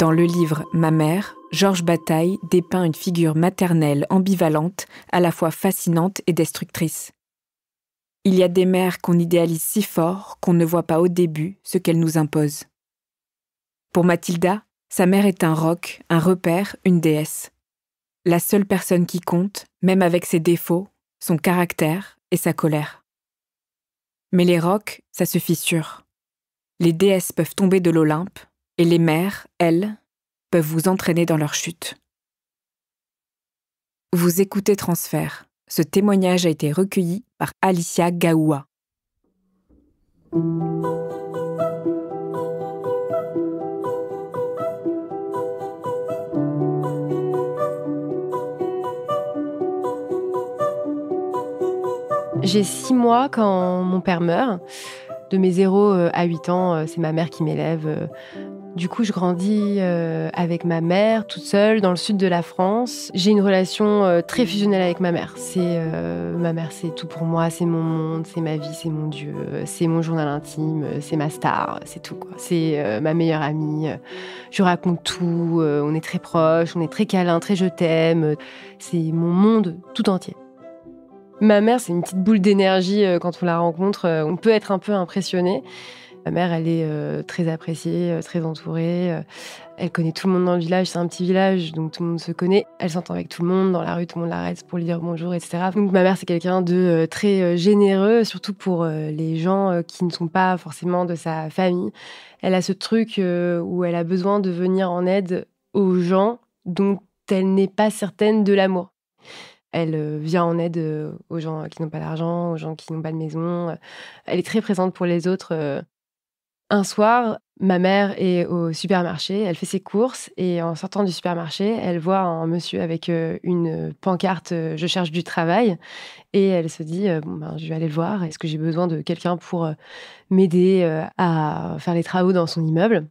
Dans le livre « Ma mère », Georges Bataille dépeint une figure maternelle ambivalente, à la fois fascinante et destructrice. Il y a des mères qu'on idéalise si fort qu'on ne voit pas au début ce qu'elles nous imposent. Pour Mathilda, sa mère est un roc, un repère, une déesse. La seule personne qui compte, même avec ses défauts, son caractère et sa colère. Mais les rocs, ça se fissure. Les déesses peuvent tomber de l'Olympe, et les mères, elles, peuvent vous entraîner dans leur chute. Vous écoutez Transfert. Ce témoignage a été recueilli par Alicia Gaoua. J'ai 6 mois quand mon père meurt. De mes 0 à 8 ans, c'est ma mère qui m'élève. Du coup, je grandis avec ma mère, toute seule, dans le sud de la France. J'ai une relation très fusionnelle avec ma mère. Ma mère, c'est tout pour moi, c'est mon monde, c'est ma vie, c'est mon Dieu, c'est mon journal intime, c'est ma star, c'est tout, quoi. C'est ma meilleure amie. Je raconte tout, on est très proches, on est très câlins, très je t'aime. C'est mon monde tout entier. Ma mère, c'est une petite boule d'énergie quand on la rencontre. On peut être un peu impressionné. Ma mère, elle est très appréciée, très entourée. Elle connaît tout le monde dans le village. C'est un petit village, donc tout le monde se connaît. Elle s'entend avec tout le monde. Dans la rue, tout le monde l'arrête pour lui dire bonjour, etc. Donc ma mère, c'est quelqu'un de très généreux, surtout pour les gens qui ne sont pas forcément de sa famille. Elle a ce truc où elle a besoin de venir en aide aux gens dont elle n'est pas certaine de l'amour. Elle vient en aide aux gens qui n'ont pas d'argent, aux gens qui n'ont pas de maison. Elle est très présente pour les autres. Un soir, ma mère est au supermarché, elle fait ses courses et en sortant du supermarché, elle voit un monsieur avec une pancarte Je cherche du travail » et elle se dit je vais aller le voir. Est-ce que j'ai besoin de quelqu'un pour m'aider à faire les travaux dans son immeuble ?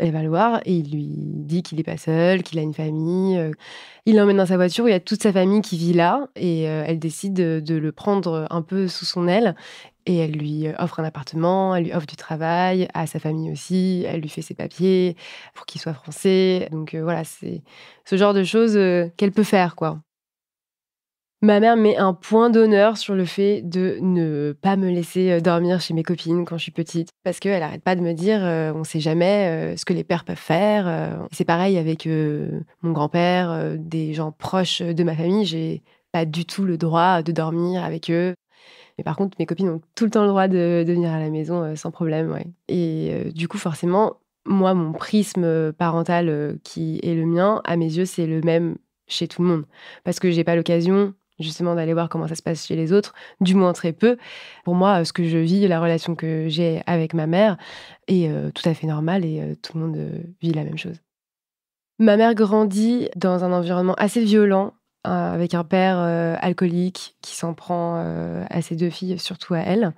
Elle va le voir et il lui dit qu'il n'est pas seul, qu'il a une famille. Il l'emmène dans sa voiture où il y a toute sa famille qui vit là et elle décide de le prendre un peu sous son aile et elle lui offre un appartement, elle lui offre du travail, à sa famille aussi, elle lui fait ses papiers pour qu'il soit français. Donc voilà, c'est ce genre de choses qu'elle peut faire, quoi. Ma mère met un point d'honneur sur le fait de ne pas me laisser dormir chez mes copines quand je suis petite. Parce qu'elle arrête pas de me dire on sait jamais ce que les pères peuvent faire. C'est pareil avec mon grand-père, des gens proches de ma famille. J'ai pas du tout le droit de dormir avec eux. Mais par contre, mes copines ont tout le temps le droit de venir à la maison sans problème. Ouais. Et du coup, forcément, moi, mon prisme parental qui est le mien, à mes yeux, c'est le même chez tout le monde. Parce que j'ai pas l'occasion justement d'aller voir comment ça se passe chez les autres, du moins très peu. Pour moi, ce que je vis, la relation que j'ai avec ma mère est tout à fait normale et tout le monde vit la même chose. Ma mère grandit dans un environnement assez violent, avec un père alcoolique qui s'en prend à ses 2 filles, surtout à elle.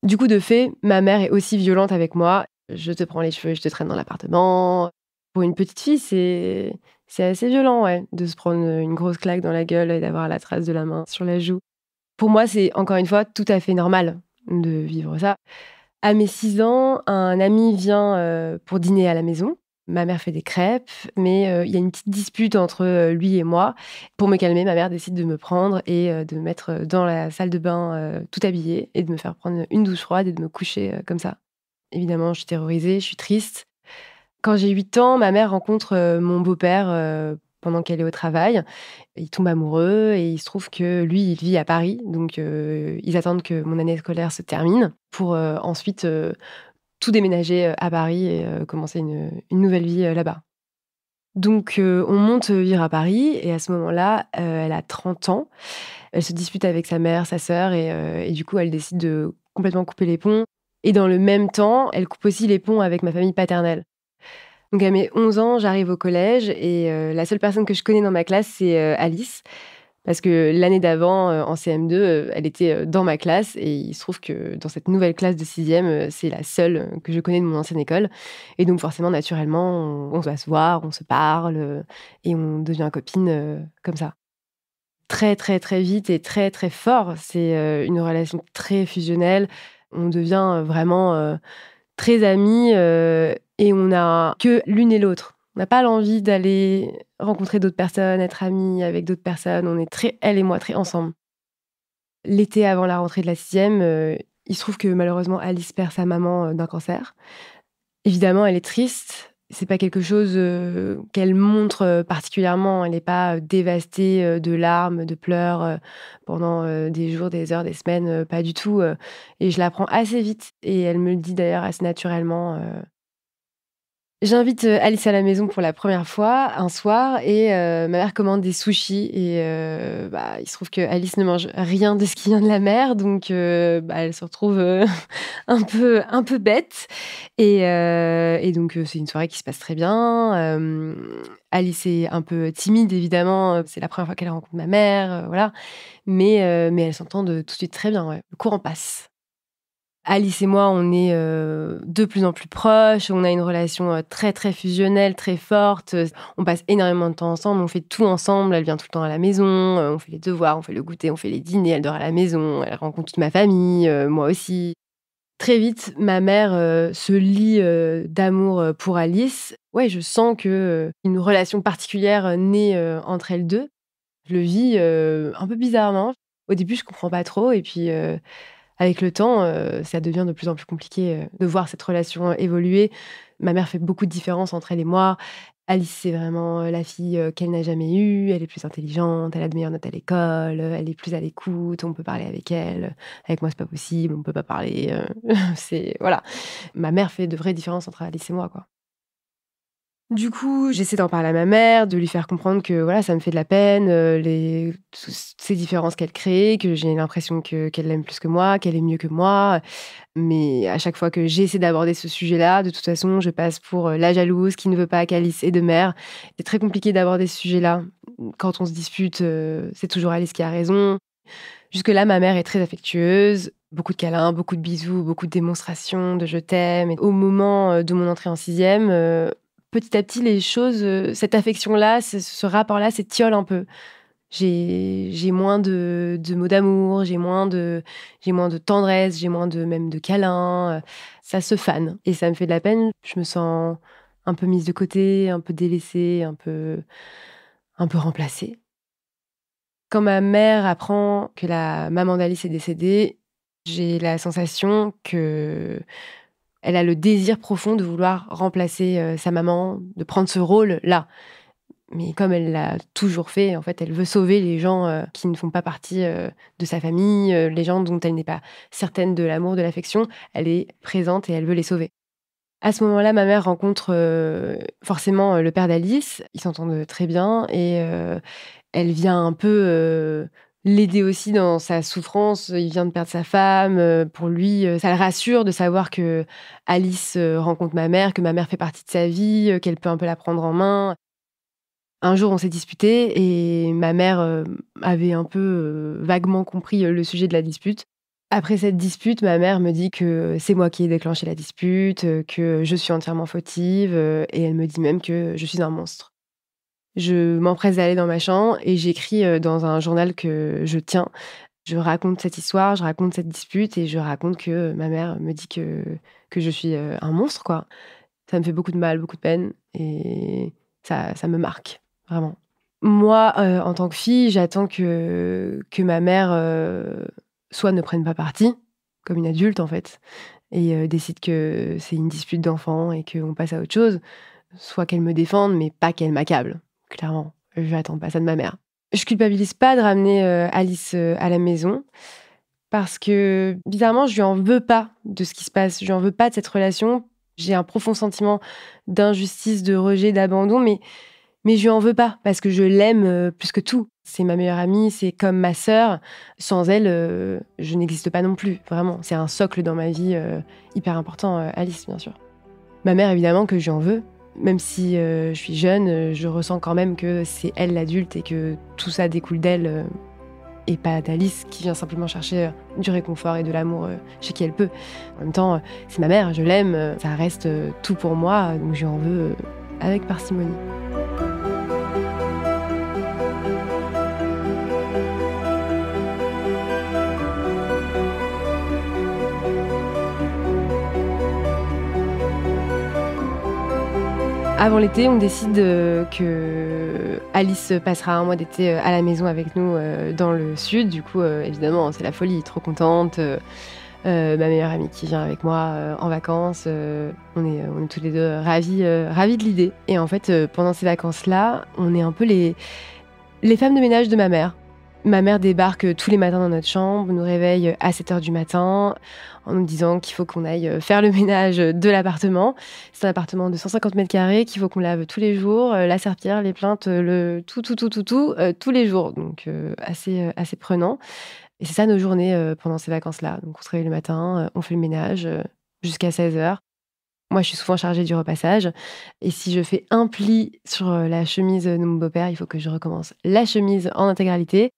Du coup, de fait, ma mère est aussi violente avec moi. Je te prends les cheveux, je te traîne dans l'appartement. Pour une petite fille, c'est assez violent, ouais, de se prendre une grosse claque dans la gueule et d'avoir la trace de la main sur la joue. Pour moi, c'est encore une fois tout à fait normal de vivre ça. À mes 6 ans, un ami vient pour dîner à la maison. Ma mère fait des crêpes, mais il y a une petite dispute entre lui et moi. Pour me calmer, ma mère décide de me prendre et de me mettre dans la salle de bain tout habillée et de me faire prendre une douche froide et de me coucher comme ça. Évidemment, je suis terrorisée, je suis triste. Quand j'ai 8 ans, ma mère rencontre mon beau-père pendant qu'elle est au travail. Ils tombent amoureux et il se trouve que lui, il vit à Paris. Donc, ils attendent que mon année scolaire se termine pour ensuite tout déménager à Paris et commencer une nouvelle vie là-bas. Donc, on monte vivre à Paris et à ce moment-là, elle a 30 ans. Elle se dispute avec sa mère, sa sœur et du coup, elle décide de complètement couper les ponts. Et dans le même temps, elle coupe aussi les ponts avec ma famille paternelle. Donc à mes 11 ans, j'arrive au collège et la seule personne que je connais dans ma classe, c'est Alice. Parce que l'année d'avant, en CM2, elle était dans ma classe et il se trouve que dans cette nouvelle classe de 6e, c'est la seule que je connais de mon ancienne école. Et donc forcément, naturellement, on va se voir, on se parle et on devient copines comme ça. Très, très, très vite et très, très fort. C'est une relation très fusionnelle. On devient vraiment très amies et on n'a que l'une et l'autre. On n'a pas l'envie d'aller rencontrer d'autres personnes, être amies avec d'autres personnes. On est très, elle et moi, très ensemble. L'été avant la rentrée de la 6e, il se trouve que malheureusement Alice perd sa maman d'un cancer. Évidemment, elle est triste. C'est pas quelque chose qu'elle montre particulièrement. Elle n'est pas dévastée de larmes, de pleurs pendant des jours, des heures, des semaines, pas du tout. Et je l'apprends assez vite. Et elle me le dit d'ailleurs assez naturellement. J'invite Alice à la maison pour la première fois un soir et ma mère commande des sushis et il se trouve que Alice ne mange rien de ce qui vient de la mer donc elle se retrouve un peu bête et donc c'est une soirée qui se passe très bien. Alice est un peu timide évidemment, c'est la première fois qu'elle rencontre ma mère, voilà, mais elles s'entendent tout de suite très bien, ouais. Le courant passe. Alice et moi, on est de plus en plus proches. On a une relation très, très fusionnelle, très forte. On passe énormément de temps ensemble. On fait tout ensemble. Elle vient tout le temps à la maison. On fait les devoirs, on fait le goûter, on fait les dîners. Elle dort à la maison. Elle rencontre toute ma famille, moi aussi. Très vite, ma mère se lie d'amour pour Alice. Ouais, je sens que une relation particulière naît entre elles deux. Je le vis un peu bizarrement. Au début, je comprends pas trop. Et puis, avec le temps, ça devient de plus en plus compliqué, de voir cette relation évoluer. Ma mère fait beaucoup de différences entre elle et moi. Alice, c'est vraiment, la fille, qu'elle n'a jamais eue. Elle est plus intelligente, elle a de meilleures notes à l'école, elle est plus à l'écoute, on peut parler avec elle. Avec moi, c'est pas possible, on peut pas parler, c'est voilà. Ma mère fait de vraies différences entre Alice et moi, quoi. Du coup, j'essaie d'en parler à ma mère, de lui faire comprendre que voilà, ça me fait de la peine, toutes ces différences qu'elle crée, que j'ai l'impression qu'elle l'aime plus que moi, qu'elle est mieux que moi. Mais à chaque fois que j'essaie d'aborder ce sujet-là, de toute façon, je passe pour la jalouse qui ne veut pas qu'Alice ait de mère. C'est très compliqué d'aborder ce sujet-là. Quand on se dispute, c'est toujours Alice qui a raison. Jusque-là, ma mère est très affectueuse. Beaucoup de câlins, beaucoup de bisous, beaucoup de démonstrations de je t'aime. Et au moment de mon entrée en 6e, petit à petit, les choses, cette affection-là, ce rapport-là s'étiole un peu. J'ai moins de mots d'amour, j'ai moins de tendresse, j'ai moins même de câlins. Ça se fane et ça me fait de la peine. Je me sens un peu mise de côté, un peu délaissée, un peu remplacée. Quand ma mère apprend que la maman d'Alice est décédée, j'ai la sensation que elle a le désir profond de vouloir remplacer sa maman, de prendre ce rôle-là. Mais comme elle l'a toujours fait, en fait, elle veut sauver les gens qui ne font pas partie de sa famille, les gens dont elle n'est pas certaine de l'amour, de l'affection. Elle est présente et elle veut les sauver. À ce moment-là, ma mère rencontre forcément le père d'Alice. Ils s'entendent très bien et elle vient un peu l'aider aussi dans sa souffrance. Il vient de perdre sa femme. Pour lui, ça le rassure de savoir que Alice rencontre ma mère, que ma mère fait partie de sa vie, qu'elle peut un peu la prendre en main. Un jour, on s'est disputés et ma mère avait un peu vaguement compris le sujet de la dispute. Après cette dispute, ma mère me dit que c'est moi qui ai déclenché la dispute, que je suis entièrement fautive et elle me dit même que je suis un monstre. Je m'empresse d'aller dans ma chambre et j'écris dans un journal que je tiens. Je raconte cette histoire, je raconte cette dispute et je raconte que ma mère me dit que je suis un monstre, quoi. Ça me fait beaucoup de mal, beaucoup de peine et ça me marque. Vraiment. Moi, en tant que fille, j'attends que ma mère, soit ne prenne pas parti, comme une adulte en fait, et décide que c'est une dispute d'enfant et qu'on passe à autre chose, soit qu'elle me défende, mais pas qu'elle m'accable, clairement. J'attends pas ça de ma mère. Je culpabilise pas de ramener, Alice, à la maison parce que bizarrement, je lui en veux pas de ce qui se passe. Je lui en veux pas de cette relation. J'ai un profond sentiment d'injustice, de rejet, d'abandon, mais je lui en veux pas parce que je l'aime plus que tout. C'est ma meilleure amie, c'est comme ma sœur. Sans elle, je n'existe pas non plus, vraiment. C'est un socle dans ma vie hyper important, Alice, bien sûr. Ma mère, évidemment, que je lui en veux. Même si je suis jeune, je ressens quand même que c'est elle l'adulte et que tout ça découle d'elle et pas d'Alice qui vient simplement chercher du réconfort et de l'amour chez qui elle peut. En même temps, c'est ma mère, je l'aime, ça reste tout pour moi, donc je lui en veux avec parcimonie. Avant l'été, on décide que Alice passera un mois d'été à la maison avec nous dans le sud. Du coup, évidemment, c'est la folie, trop contente. Ma meilleure amie qui vient avec moi en vacances. On est tous les deux ravis de l'idée. Et en fait, pendant ces vacances-là, on est un peu les femmes de ménage de ma mère. Ma mère débarque tous les matins dans notre chambre, nous réveille à 7h du matin en nous disant qu'il faut qu'on aille faire le ménage de l'appartement. C'est un appartement de 150 mètres carrés qu'il faut qu'on lave tous les jours, la serpillière, les plaintes, tous les jours. Donc assez prenant. Et c'est ça nos journées pendant ces vacances-là. Donc on se réveille le matin, on fait le ménage jusqu'à 16h. Moi, je suis souvent chargée du repassage. Et si je fais un pli sur la chemise de mon beau-père, il faut que je recommence la chemise en intégralité.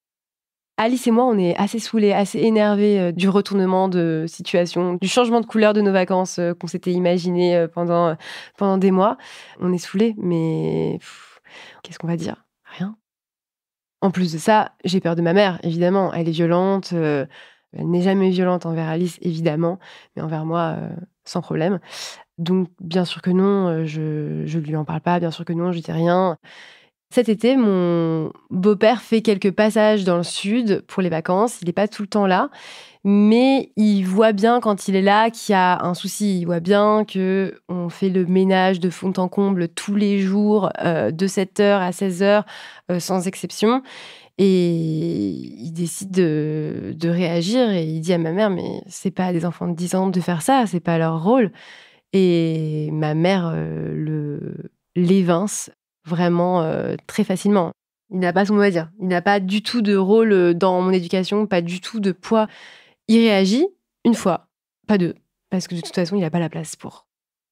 Alice et moi, on est assez saoulés, assez énervés du retournement de situation, du changement de couleur de nos vacances qu'on s'était imaginé pendant des mois. On est saoulés, mais qu'est-ce qu'on va dire? Rien. En plus de ça, j'ai peur de ma mère, évidemment. Elle est violente. Elle n'est jamais violente envers Alice, évidemment, mais envers moi, sans problème. Donc, bien sûr que non, je lui en parle pas. Bien sûr que non, je dis rien. Cet été, mon beau-père fait quelques passages dans le sud pour les vacances. Il n'est pas tout le temps là, mais il voit bien quand il est là qu'il y a un souci. Il voit bien qu'on fait le ménage de fond en comble tous les jours, de 7h à 16h, sans exception. Et il décide de réagir et il dit à ma mère, mais c'est pas à des enfants de 10 ans de faire ça, c'est pas leur rôle. Et ma mère l'évince vraiment très facilement. Il n'a pas son mot à dire. Il n'a pas du tout de rôle dans mon éducation, pas du tout de poids. Il réagit une fois, pas deux, parce que de toute façon, il n'a pas la place pour.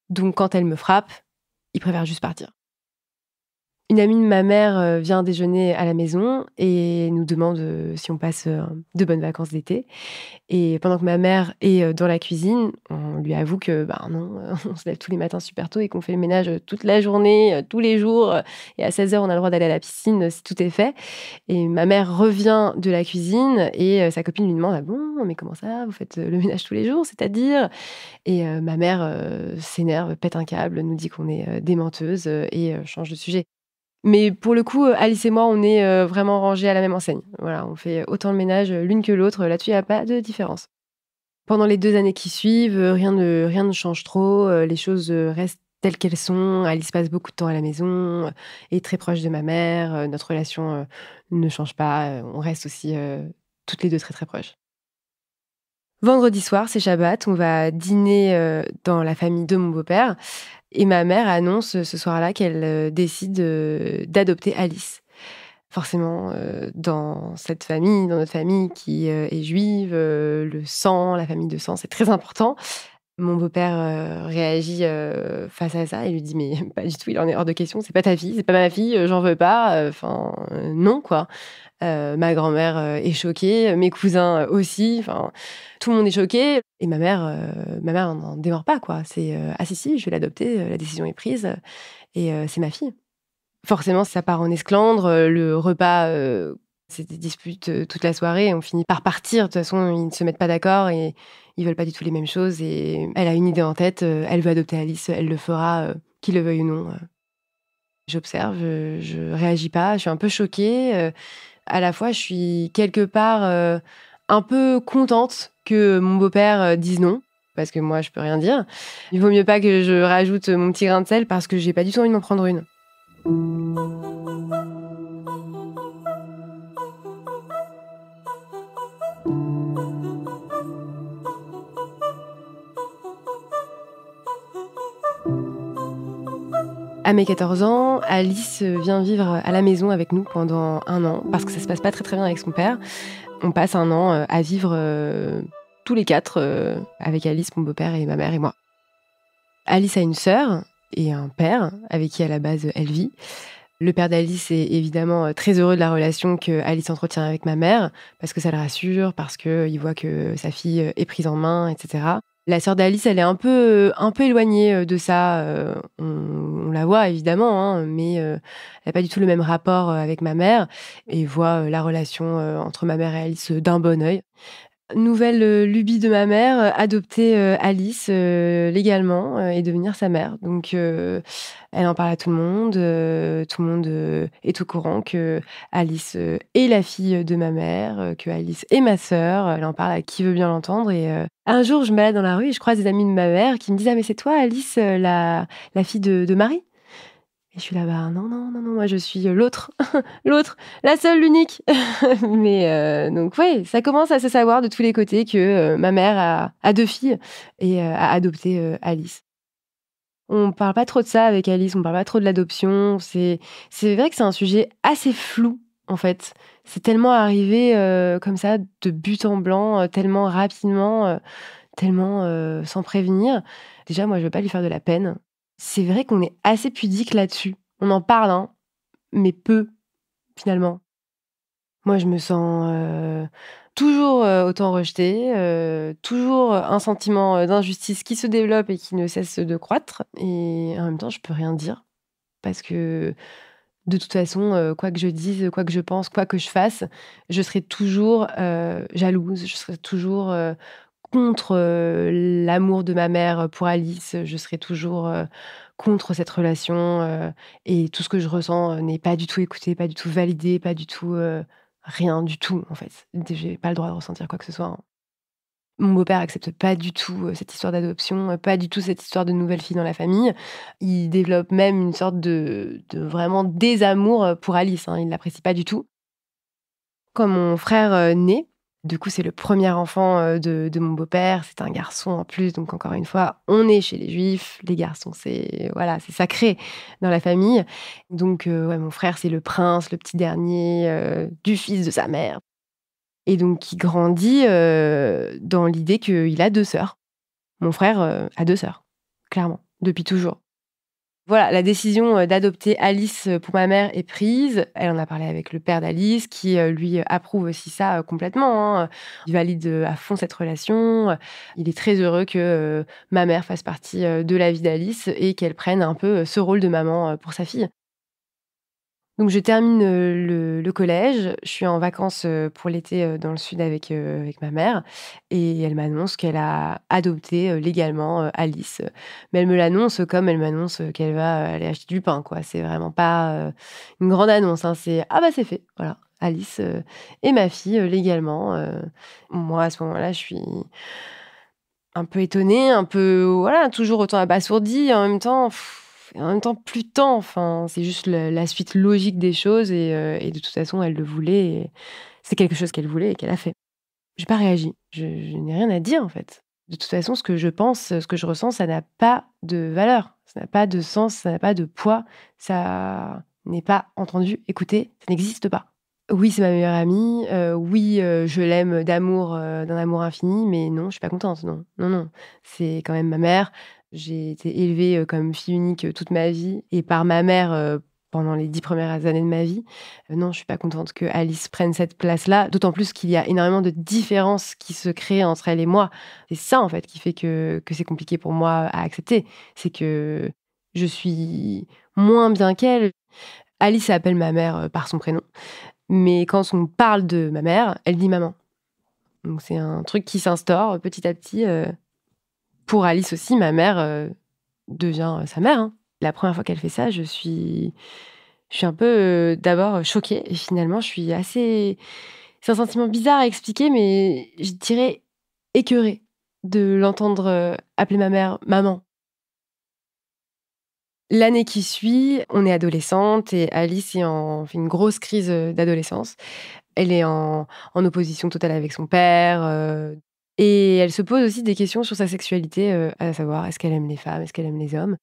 Donc quand elle me frappe, il préfère juste partir. Une amie de ma mère vient déjeuner à la maison et nous demande si on passe de bonnes vacances d'été. Et pendant que ma mère est dans la cuisine, on lui avoue que non, on se lève tous les matins super tôt et qu'on fait le ménage toute la journée, tous les jours. Et à 16h, on a le droit d'aller à la piscine si tout est fait. Et ma mère revient de la cuisine et sa copine lui demande: ah bon, mais comment ça, vous faites le ménage tous les jours, c'est-à-dire? Et ma mère s'énerve, pète un câble, nous dit qu'on est des menteuses et change de sujet. Mais pour le coup, Alice et moi, on est vraiment rangés à la même enseigne. Voilà, on fait autant le ménage l'une que l'autre. Là-dessus, il y a pas de différence. Pendant les 2 années qui suivent, rien ne change trop. Les choses restent telles qu'elles sont. Alice passe beaucoup de temps à la maison, est très proche de ma mère. Notre relation ne change pas. On reste aussi toutes les deux très, très proches. Vendredi soir, c'est Shabbat, on va dîner dans la famille de mon beau-père et ma mère annonce ce soir-là qu'elle décide d'adopter Alice. Forcément, dans notre famille qui est juive, le sang, la famille de sang, c'est très important. Mon beau-père réagit face à ça et lui dit: «Mais pas du tout, il en est hors de question, c'est pas ta fille, c'est pas ma fille, j'en veux pas, enfin, non, quoi». Ma grand-mère est choquée, mes cousins aussi, enfin, tout le monde est choqué et ma mère n'en démord pas, quoi. C'est: «Ah si, je vais l'adopter, la décision est prise, et c'est ma fille». Forcément, ça part en esclandre, le repas, c'est des disputes toute la soirée. On finit par partir. De toute façon, ils ne se mettent pas d'accord et ils veulent pas du tout les mêmes choses et elle a une idée en tête, elle veut adopter Alice, elle le fera, qu'il le veuille ou non. J'observe, je réagis pas, je suis un peu choquée, à la fois, je suis quelque part, un peu contente que mon beau-père, dise non, parce que moi, je peux rien dire. Il vaut mieux pas que je rajoute mon petit grain de sel parce que j'ai pas du tout envie de m'en prendre une. À mes 14 ans, Alice vient vivre à la maison avec nous pendant 1 an, parce que ça se passe pas très très bien avec son père. On passe 1 an à vivre tous les 4 avec Alice, mon beau-père et ma mère et moi. Alice a une sœur et un père avec qui à la base elle vit. Le père d'Alice est évidemment très heureux de la relation que Alice entretient avec ma mère, parce que ça le rassure, parce qu'il voit que sa fille est prise en main, etc. La sœur d'Alice, elle est un peu éloignée de ça. On la voit évidemment, hein, mais elle n'a pas du tout le même rapport avec ma mère et voit la relation entre ma mère et Alice d'un bon œil. Nouvelle lubie de ma mère, adopter Alice légalement et devenir sa mère. Donc, elle en parle à tout le monde est au courant que Alice est la fille de ma mère, que Alice est ma sœur. Elle en parle à qui veut bien l'entendre. Et un jour, je me balade dans la rue et je croise des amis de ma mère qui me disent: «Ah mais c'est toi Alice, la fille de Marie?» Et je suis là: «Bah non, non, non, non, moi je suis l'autre, l'autre, la seule, l'unique». Mais donc ouais, ça commence à se savoir de tous les côtés que ma mère a 2 filles et a adopté Alice. On parle pas trop de ça avec Alice, on parle pas trop de l'adoption. C'est vrai que c'est un sujet assez flou, en fait. C'est tellement arrivé, comme ça, de but en blanc, tellement rapidement, tellement, sans prévenir. Déjà, moi, je veux pas lui faire de la peine. C'est vrai qu'on est assez pudique là-dessus. On en parle, hein, mais peu, finalement. Moi, je me sens, toujours, autant rejetée, toujours un sentiment, d'injustice qui se développe et qui ne cesse de croître et en même temps, je peux rien dire parce que de toute façon, quoi que je dise, quoi que je pense, quoi que je fasse, je serai toujours, jalouse, je serai toujours, contre, l'amour de ma mère pour Alice. Je serai toujours, contre cette relation, et tout ce que je ressens, n'est pas du tout écouté, pas du tout validé, pas du tout, rien du tout, en fait. J'ai pas le droit de ressentir quoi que ce soit, hein. Mon beau-père accepte pas du tout, cette histoire d'adoption, pas du tout cette histoire de nouvelle fille dans la famille. Il développe même une sorte de vraiment désamour, pour Alice, hein. Il l'apprécie pas du tout. Quand mon frère, naît, du coup, c'est le premier enfant, de mon beau-père. C'est un garçon en plus, donc encore une fois, on est chez les juifs. Les garçons, c'est voilà, c'est sacré dans la famille. Donc ouais, mon frère, c'est le prince, le petit dernier, du fils de sa mère et donc il grandit, dans l'idée qu'il a 2 sœurs. Mon frère, a 2 sœurs, clairement, depuis toujours. Voilà, la décision, d'adopter Alice, pour ma mère est prise. Elle en a parlé avec le père d'Alice qui, lui, approuve aussi ça, complètement, hein. Il valide, à fond cette relation. Il est très heureux que, ma mère fasse partie, de la vie d'Alice et qu'elle prenne un peu, ce rôle de maman, pour sa fille. Donc je termine, le collège, je suis en vacances, pour l'été, dans le sud avec ma mère et elle m'annonce qu'elle a adopté, légalement, Alice, mais elle me l'annonce comme elle m'annonce, qu'elle va, aller acheter du pain, quoi. C'est vraiment pas, une grande annonce, hein. C'est: «Ah bah, c'est fait, voilà, Alice, est ma fille, légalement», Moi, à ce moment-là, je suis un peu étonnée, un peu, voilà, toujours autant abasourdie et en même temps plus tant, enfin, c'est juste la suite logique des choses et de toute façon, elle le voulait et c'est quelque chose qu'elle voulait et qu'elle a fait. J'ai pas réagi, je n'ai rien à dire, en fait. De toute façon, ce que je pense, ce que je ressens, ça n'a pas de valeur, ça n'a pas de sens, ça n'a pas de poids, ça n'est pas entendu, écouté, ça n'existe pas. Oui, c'est ma meilleure amie, oui, je l'aime d'amour, d'un amour infini, mais non, je suis pas contente, non. Non, non. C'est quand même ma mère. J'ai été élevée, comme fille unique, toute ma vie et par ma mère, pendant les 10 premières années de ma vie. Non, je suis pas contente que Alice prenne cette place-là, d'autant plus qu'il y a énormément de différences qui se créent entre elle et moi. C'est ça, en fait, qui fait que c'est compliqué pour moi à accepter. C'est que je suis moins bien qu'elle. Alice appelle ma mère, par son prénom. Mais quand on parle de ma mère, elle dit maman. Donc c'est un truc qui s'instaure petit à petit. Pour Alice aussi, ma mère devient sa mère, hein. La première fois qu'elle fait ça, je suis un peu d'abord choquée et finalement je suis assez. C'est un sentiment bizarre à expliquer, mais je dirais écœurée de l'entendre appeler ma mère maman. L'année qui suit, on est adolescente et Alice fait une grosse crise d'adolescence. Elle est en opposition totale avec son père, et elle se pose aussi des questions sur sa sexualité, à savoir est-ce qu'elle aime les femmes, est-ce qu'elle aime les hommes?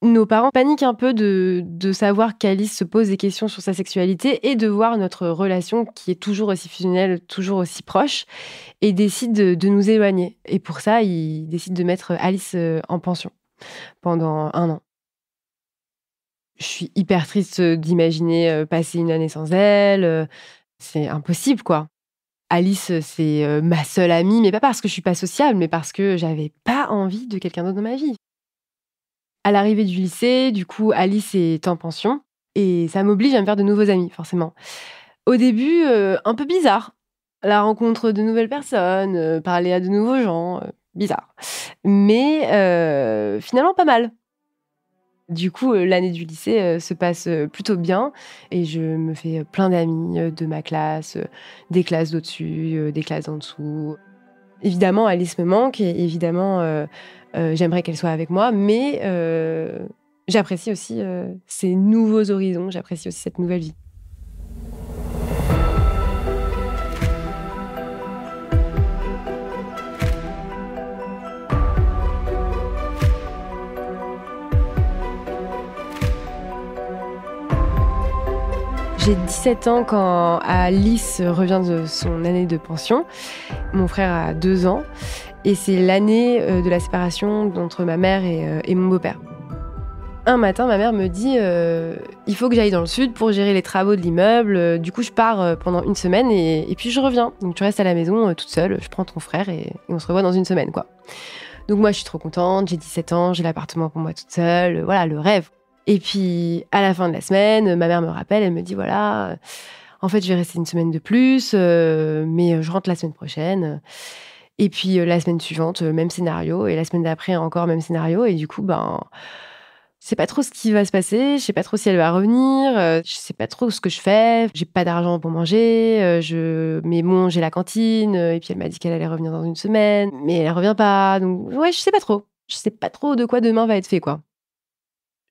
Nos parents paniquent un peu de savoir qu'Alice se pose des questions sur sa sexualité et de voir notre relation qui est toujours aussi fusionnelle, toujours aussi proche et décident de nous éloigner et pour ça, ils décident de mettre Alice, en pension pendant 1 an. Je suis hyper triste, d'imaginer, passer une année sans elle, c'est impossible, quoi. Alice, c'est, ma seule amie, mais pas parce que je suis pas sociable, mais parce que j'avais pas envie de quelqu'un d'autre dans ma vie. À l'arrivée du lycée, du coup, Alice est en pension et ça m'oblige à me faire de nouveaux amis, forcément. Au début, un peu bizarre, la rencontre de nouvelles personnes, parler à de nouveaux gens, bizarre. Mais finalement pas mal. Du coup, l'année du lycée, se passe, plutôt bien et je me fais, plein d'amis, de ma classe, des classes d'au-dessus, des classes en dessous. Évidemment, Alice me manque et évidemment, j'aimerais qu'elle soit avec moi, mais j'apprécie aussi, ces nouveaux horizons, j'apprécie aussi cette nouvelle vie. J'ai 17 ans quand Alice revient de son année de pension. Mon frère a 2 ans et c'est l'année, de la séparation entre ma mère et mon beau-père. Un matin, ma mère me dit, «Il faut que j'aille dans le sud pour gérer les travaux de l'immeuble, du coup je pars, pendant une semaine et puis je reviens. Donc tu restes à la maison, toute seule, je prends ton frère et on se revoit dans une semaine, quoi». Donc moi je suis trop contente, j'ai 17 ans, j'ai l'appartement pour moi toute seule, voilà le rêve. Et puis à la fin de la semaine, ma mère me rappelle, elle me dit: «Voilà, en fait je vais rester une semaine de plus, mais je rentre la semaine prochaine». Et puis, la semaine suivante, même scénario et la semaine d'après encore même scénario et du coup, ben, je sais pas trop ce qui va se passer, je sais pas trop si elle va revenir, je sais pas trop ce que je fais. J'ai pas d'argent pour manger, mais bon, j'ai la cantine, et puis elle m'a dit qu'elle allait revenir dans une semaine, mais elle revient pas, donc ouais, je sais pas trop. Je sais pas trop de quoi demain va être fait, quoi.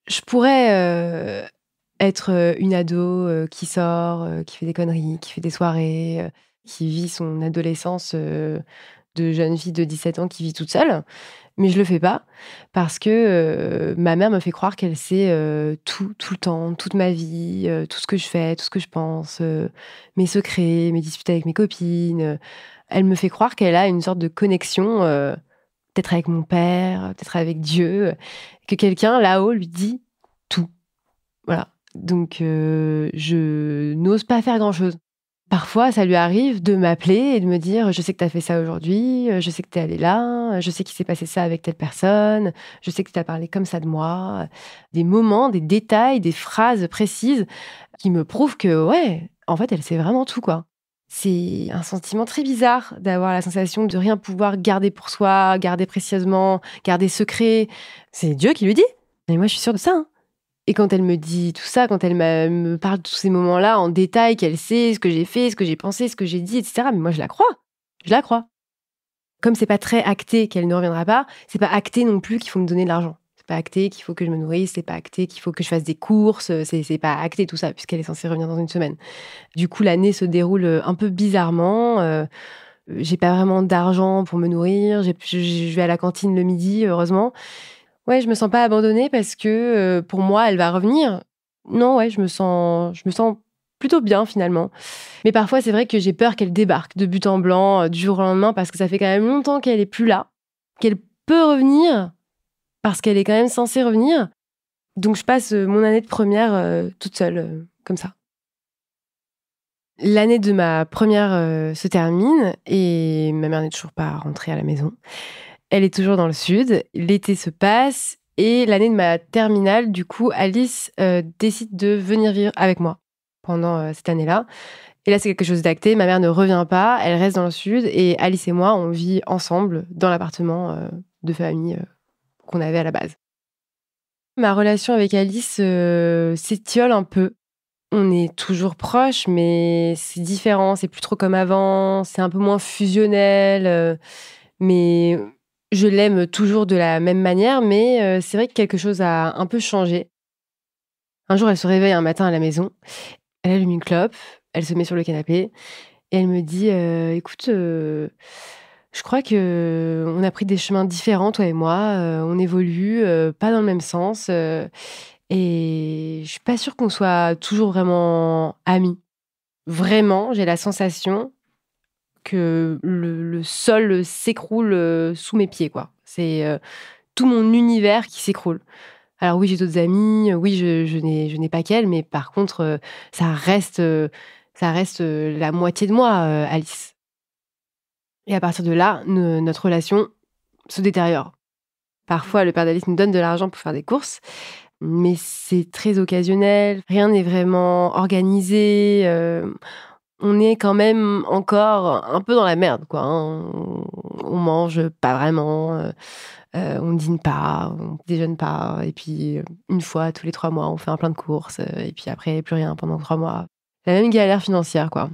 Je pourrais, être, une ado, qui sort, qui fait des conneries, qui fait des soirées, qui vit son adolescence, de jeune fille de 17 ans qui vit toute seule. Mais je le fais pas parce que, ma mère me fait croire qu'elle sait, tout, tout le temps, toute ma vie, tout ce que je fais, tout ce que je pense, mes secrets, mes disputes avec mes copines, Elle me fait croire qu'elle a une sorte de connexion, peut-être avec mon père, peut-être avec Dieu, que quelqu'un là-haut lui dit tout. Voilà. Donc je n'ose pas faire grand-chose. Parfois, ça lui arrive de m'appeler et de me dire: «Je sais que tu as fait ça aujourd'hui, je sais que tu es allé là, je sais qu'il s'est passé ça avec telle personne, je sais que tu as parlé comme ça de moi». Des moments, des détails, des phrases précises qui me prouvent que, ouais, en fait, elle sait vraiment tout, quoi. C'est un sentiment très bizarre d'avoir la sensation de rien pouvoir garder pour soi, garder précieusement, garder secret. C'est Dieu qui lui dit. Et moi, je suis sûre de ça, hein. Et quand elle me dit tout ça, quand me parle de tous ces moments-là en détail, qu'elle sait ce que j'ai fait, ce que j'ai pensé, ce que j'ai dit, et cetera, mais moi je la crois. Je la crois. Comme c'est pas très acté qu'elle ne reviendra pas, c'est pas acté non plus qu'il faut me donner de l'argent. C'est pas acté qu'il faut que je me nourrisse, c'est pas acté qu'il faut que je fasse des courses, c'est pas acté tout ça puisqu'elle est censée revenir dans une semaine. Du coup, l'année se déroule, un peu bizarrement, j'ai pas vraiment d'argent pour me nourrir, je vais à la cantine le midi, heureusement. Ouais, je me sens pas abandonnée parce que, pour moi, elle va revenir. Non, ouais, je me sens plutôt bien finalement. Mais parfois, c'est vrai que j'ai peur qu'elle débarque de but en blanc, du jour au lendemain parce que ça fait quand même longtemps qu'elle est plus là, qu'elle peut revenir parce qu'elle est quand même censée revenir. Donc je passe, mon année de première, toute seule, comme ça. L'année de ma première se termine et ma mère n'est toujours pas rentrée à la maison. Elle est toujours dans le sud. L'été se passe et l'année de ma terminale, du coup, Alice, décide de venir vivre avec moi pendant, cette année-là. Et là, c'est quelque chose d'acté. Ma mère ne revient pas, elle reste dans le sud et Alice et moi, on vit ensemble dans l'appartement, de famille, qu'on avait à la base. Ma relation avec Alice, s'étiole un peu. On est toujours proches, mais c'est différent, c'est plus trop comme avant, c'est un peu moins fusionnel, mais je l'aime toujours de la même manière, mais c'est vrai que quelque chose a un peu changé. Un jour, elle se réveille un matin à la maison, elle allume une clope, elle se met sur le canapé et elle me dit, «Écoute, je crois qu'on a pris des chemins différents, toi et moi, on évolue, pas dans le même sens, et je suis pas sûre qu'on soit toujours vraiment amis». Vraiment, j'ai la sensation que le sol s'écroule, sous mes pieds, quoi. C'est, tout mon univers qui s'écroule. Alors oui, j'ai d'autres amis, oui, je n'ai pas qu'elle, mais par contre, ça reste la moitié de moi, Alice. Et à partir de là, notre relation se détériore. Parfois, le père d'Alice me donne de l'argent pour faire des courses, mais c'est très occasionnel, rien n'est vraiment organisé, On est quand même encore un peu dans la merde, quoi, hein. On mange pas vraiment, on dîne pas, on déjeune pas et puis, une fois tous les 3 mois, on fait un plein de courses, et puis après plus rien pendant 3 mois. La même galère financière, quoi.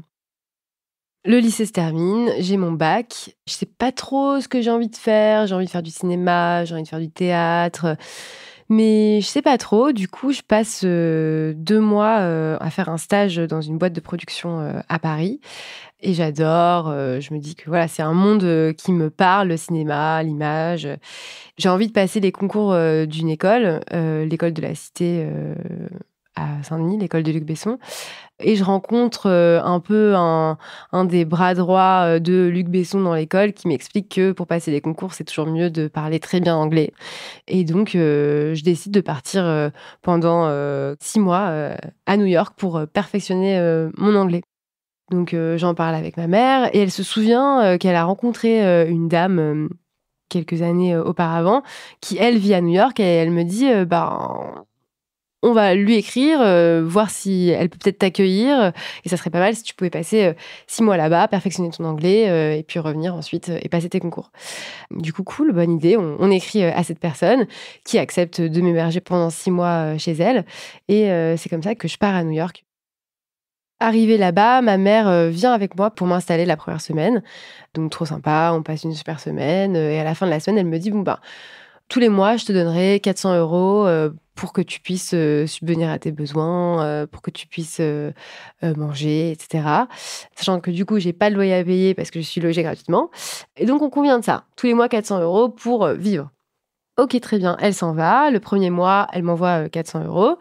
Le lycée se termine, j'ai mon bac, je sais pas trop ce que j'ai envie de faire. J'ai envie de faire du cinéma, j'ai envie de faire du théâtre, mais je sais pas trop. Du coup, je passe, 2 mois, à faire un stage dans une boîte de production, à Paris et j'adore, je me dis que voilà, c'est un monde, qui me parle, le cinéma, l'image. J'ai envie de passer les concours, d'une école, l'école de la Cité, à Saint-Denis, l'école de Luc Besson. Et je rencontre, un peu un des bras droits, de Luc Besson dans l'école qui m'explique que pour passer les concours, c'est toujours mieux de parler très bien anglais. Et donc, je décide de partir, pendant, 6 mois, à New York pour, perfectionner, mon anglais. Donc, j'en parle avec ma mère et elle se souvient, qu'elle a rencontré, une dame, quelques années, auparavant qui, elle, vit à New York et elle me dit, «Ben, on va lui écrire, voir si elle peut peut-être t'accueillir, et ça serait pas mal si tu pouvais passer, 6 mois là-bas, perfectionner ton anglais, et puis revenir ensuite, et passer tes concours». Du coup, cool, bonne idée. On écrit, à cette personne qui accepte de m'héberger pendant 6 mois, chez elle et c'est comme ça que je pars à New York. Arrivée là-bas, ma mère, vient avec moi pour m'installer la première semaine. Donc trop sympa, on passe une super semaine, et à la fin de la semaine, elle me dit: «Bon, ben, tous les mois, je te donnerai 400 € pour que tu puisses, subvenir à tes besoins, pour que tu puisses, manger et cetera». Sachant que du coup, j'ai pas de loyer à payer parce que je suis logée gratuitement et donc on convient de ça. Tous les mois 400 € pour, vivre. OK, très bien, elle s'en va. Le premier mois, elle m'envoie, 400 €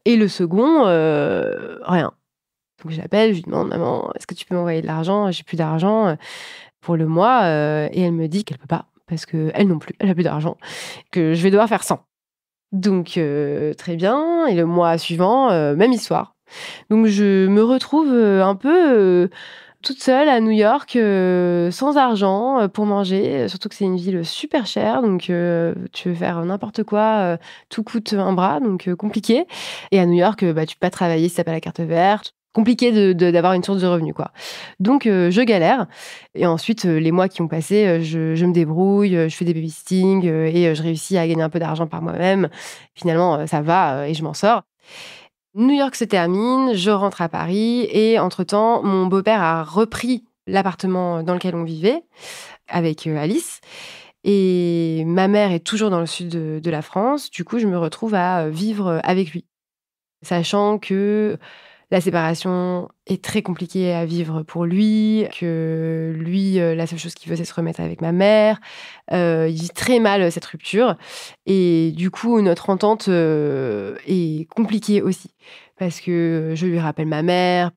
et le second, rien. Donc je l'appelle, je lui demande: «Maman, est-ce que tu peux m'envoyer de l'argent? J'ai plus d'argent, pour le mois», et elle me dit qu'elle peut pas parce qu'elle non plus, elle a plus d'argent, que je vais devoir faire 100. Donc très bien, et le mois suivant, même histoire. Donc je me retrouve, un peu, toute seule à New York, sans argent, pour manger, surtout que c'est une ville super chère, donc tu veux faire n'importe quoi, tout coûte un bras, donc compliqué. Et à New York, bah, tu peux pas travailler si tu as pas la carte verte. Compliqué d'avoir une source de revenus, quoi. Donc je galère et ensuite, les mois qui ont passé, je me débrouille, je fais des babysitting, et je réussis à gagner un peu d'argent par moi-même. Finalement, ça va, et je m'en sors. New York se termine, je rentre à Paris et entre-temps, mon beau-père a repris l'appartement dans lequel on vivait avec, Alice, et ma mère est toujours dans le sud de la France. Du coup, je me retrouve à, vivre, avec lui. Sachant que la séparation est très compliquée à vivre pour lui, que lui, la seule chose qu'il veut, c'est se remettre avec ma mère. Il vit très mal, cette rupture et du coup, notre entente, est compliquée aussi parce que je lui rappelle ma mère,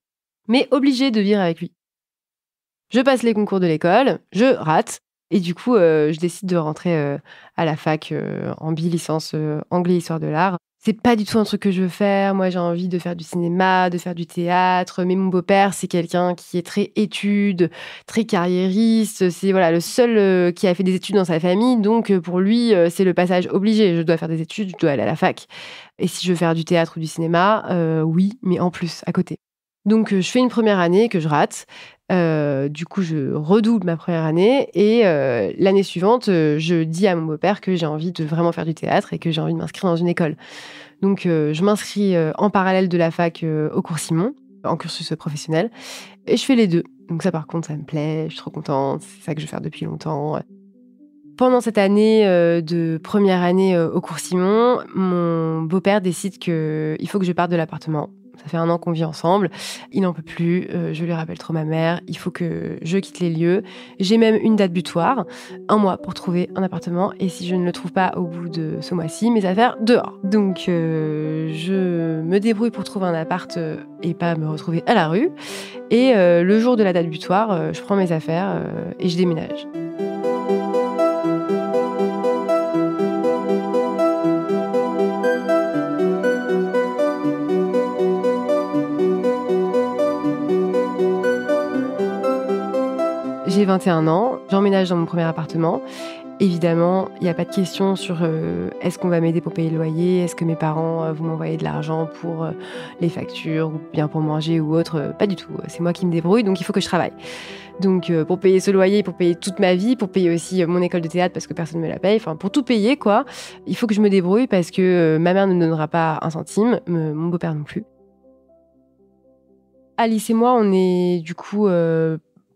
mais obligée de vivre avec lui. Je passe les concours de l'école, je rate et du coup, je décide de rentrer, à la fac, en bi-licence, anglais histoire de l'art. C'est pas du tout un truc que je veux faire. Moi, j'ai envie de faire du cinéma, de faire du théâtre, mais mon beau-père, c'est quelqu'un qui est très études, très carriériste. C'est voilà, le seul, qui a fait des études dans sa famille, donc pour lui, c'est le passage obligé. Je dois faire des études, je dois aller à la fac et si je veux faire du théâtre ou du cinéma, oui, mais en plus, à côté. Donc je fais une première année que je rate. Du coup, je redouble ma première année et l'année suivante, je dis à mon beau-père que j'ai envie de vraiment faire du théâtre et que j'ai envie de m'inscrire dans une école. Donc je m'inscris, en parallèle de la fac, au cours Simon, en cursus, professionnel et je fais les 2. Donc ça, par contre, ça me plaît, je suis trop contente, c'est ça que je veux faire depuis longtemps. Pendant cette année, de première année, au cours Simon, mon beau-père décide qu'il faut que je parte de l'appartement. Ça fait 1 an qu'on vit ensemble. Il n'en peut plus, je lui rappelle trop ma mère, il faut que je quitte les lieux. J'ai même une date butoir, 1 mois pour trouver un appartement et si je ne le trouve pas au bout de ce mois-ci, mes affaires dehors. Donc je me débrouille pour trouver un appart, et pas me retrouver à la rue et le jour de la date butoir, je prends mes affaires, et je déménage. J'ai 21 ans, j'emménage dans mon premier appartement Évidemment, il n'y a pas de question sur est-ce qu'on va m'aider pour payer le loyer, est-ce que mes parents vont m'envoyer de l'argent pour les factures ou bien pour manger ou autre. Pas du tout. C'est moi qui me débrouille, donc il faut que je travaille. Donc pour payer ce loyer, pour payer toute ma vie, pour payer aussi mon école de théâtre parce que personne ne me la paye, enfin pour tout payer quoi, il faut que je me débrouille parce que ma mère ne me donnera pas un centime, mon beau-père non plus. Alice et moi, on est du coup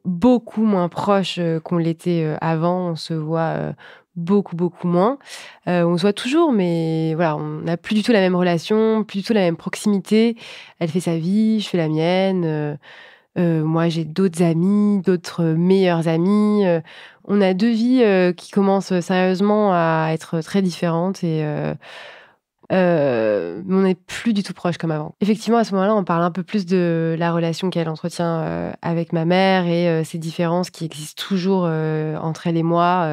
beaucoup moins proches qu'on l'était avant. On se voit beaucoup, beaucoup moins. On se voit toujours, mais voilà, on n'a plus du tout la même relation, plus du tout la même proximité. Elle fait sa vie, je fais la mienne. Moi, j'ai d'autres amis, d'autres meilleurs amis. On a 2 vies qui commencent sérieusement à être très différentes et mais on n'est plus du tout proches comme avant. Effectivement, à ce moment-là, on parle un peu plus de la relation qu'elle entretient, avec ma mère et ces différences qui existent toujours, entre elle et moi,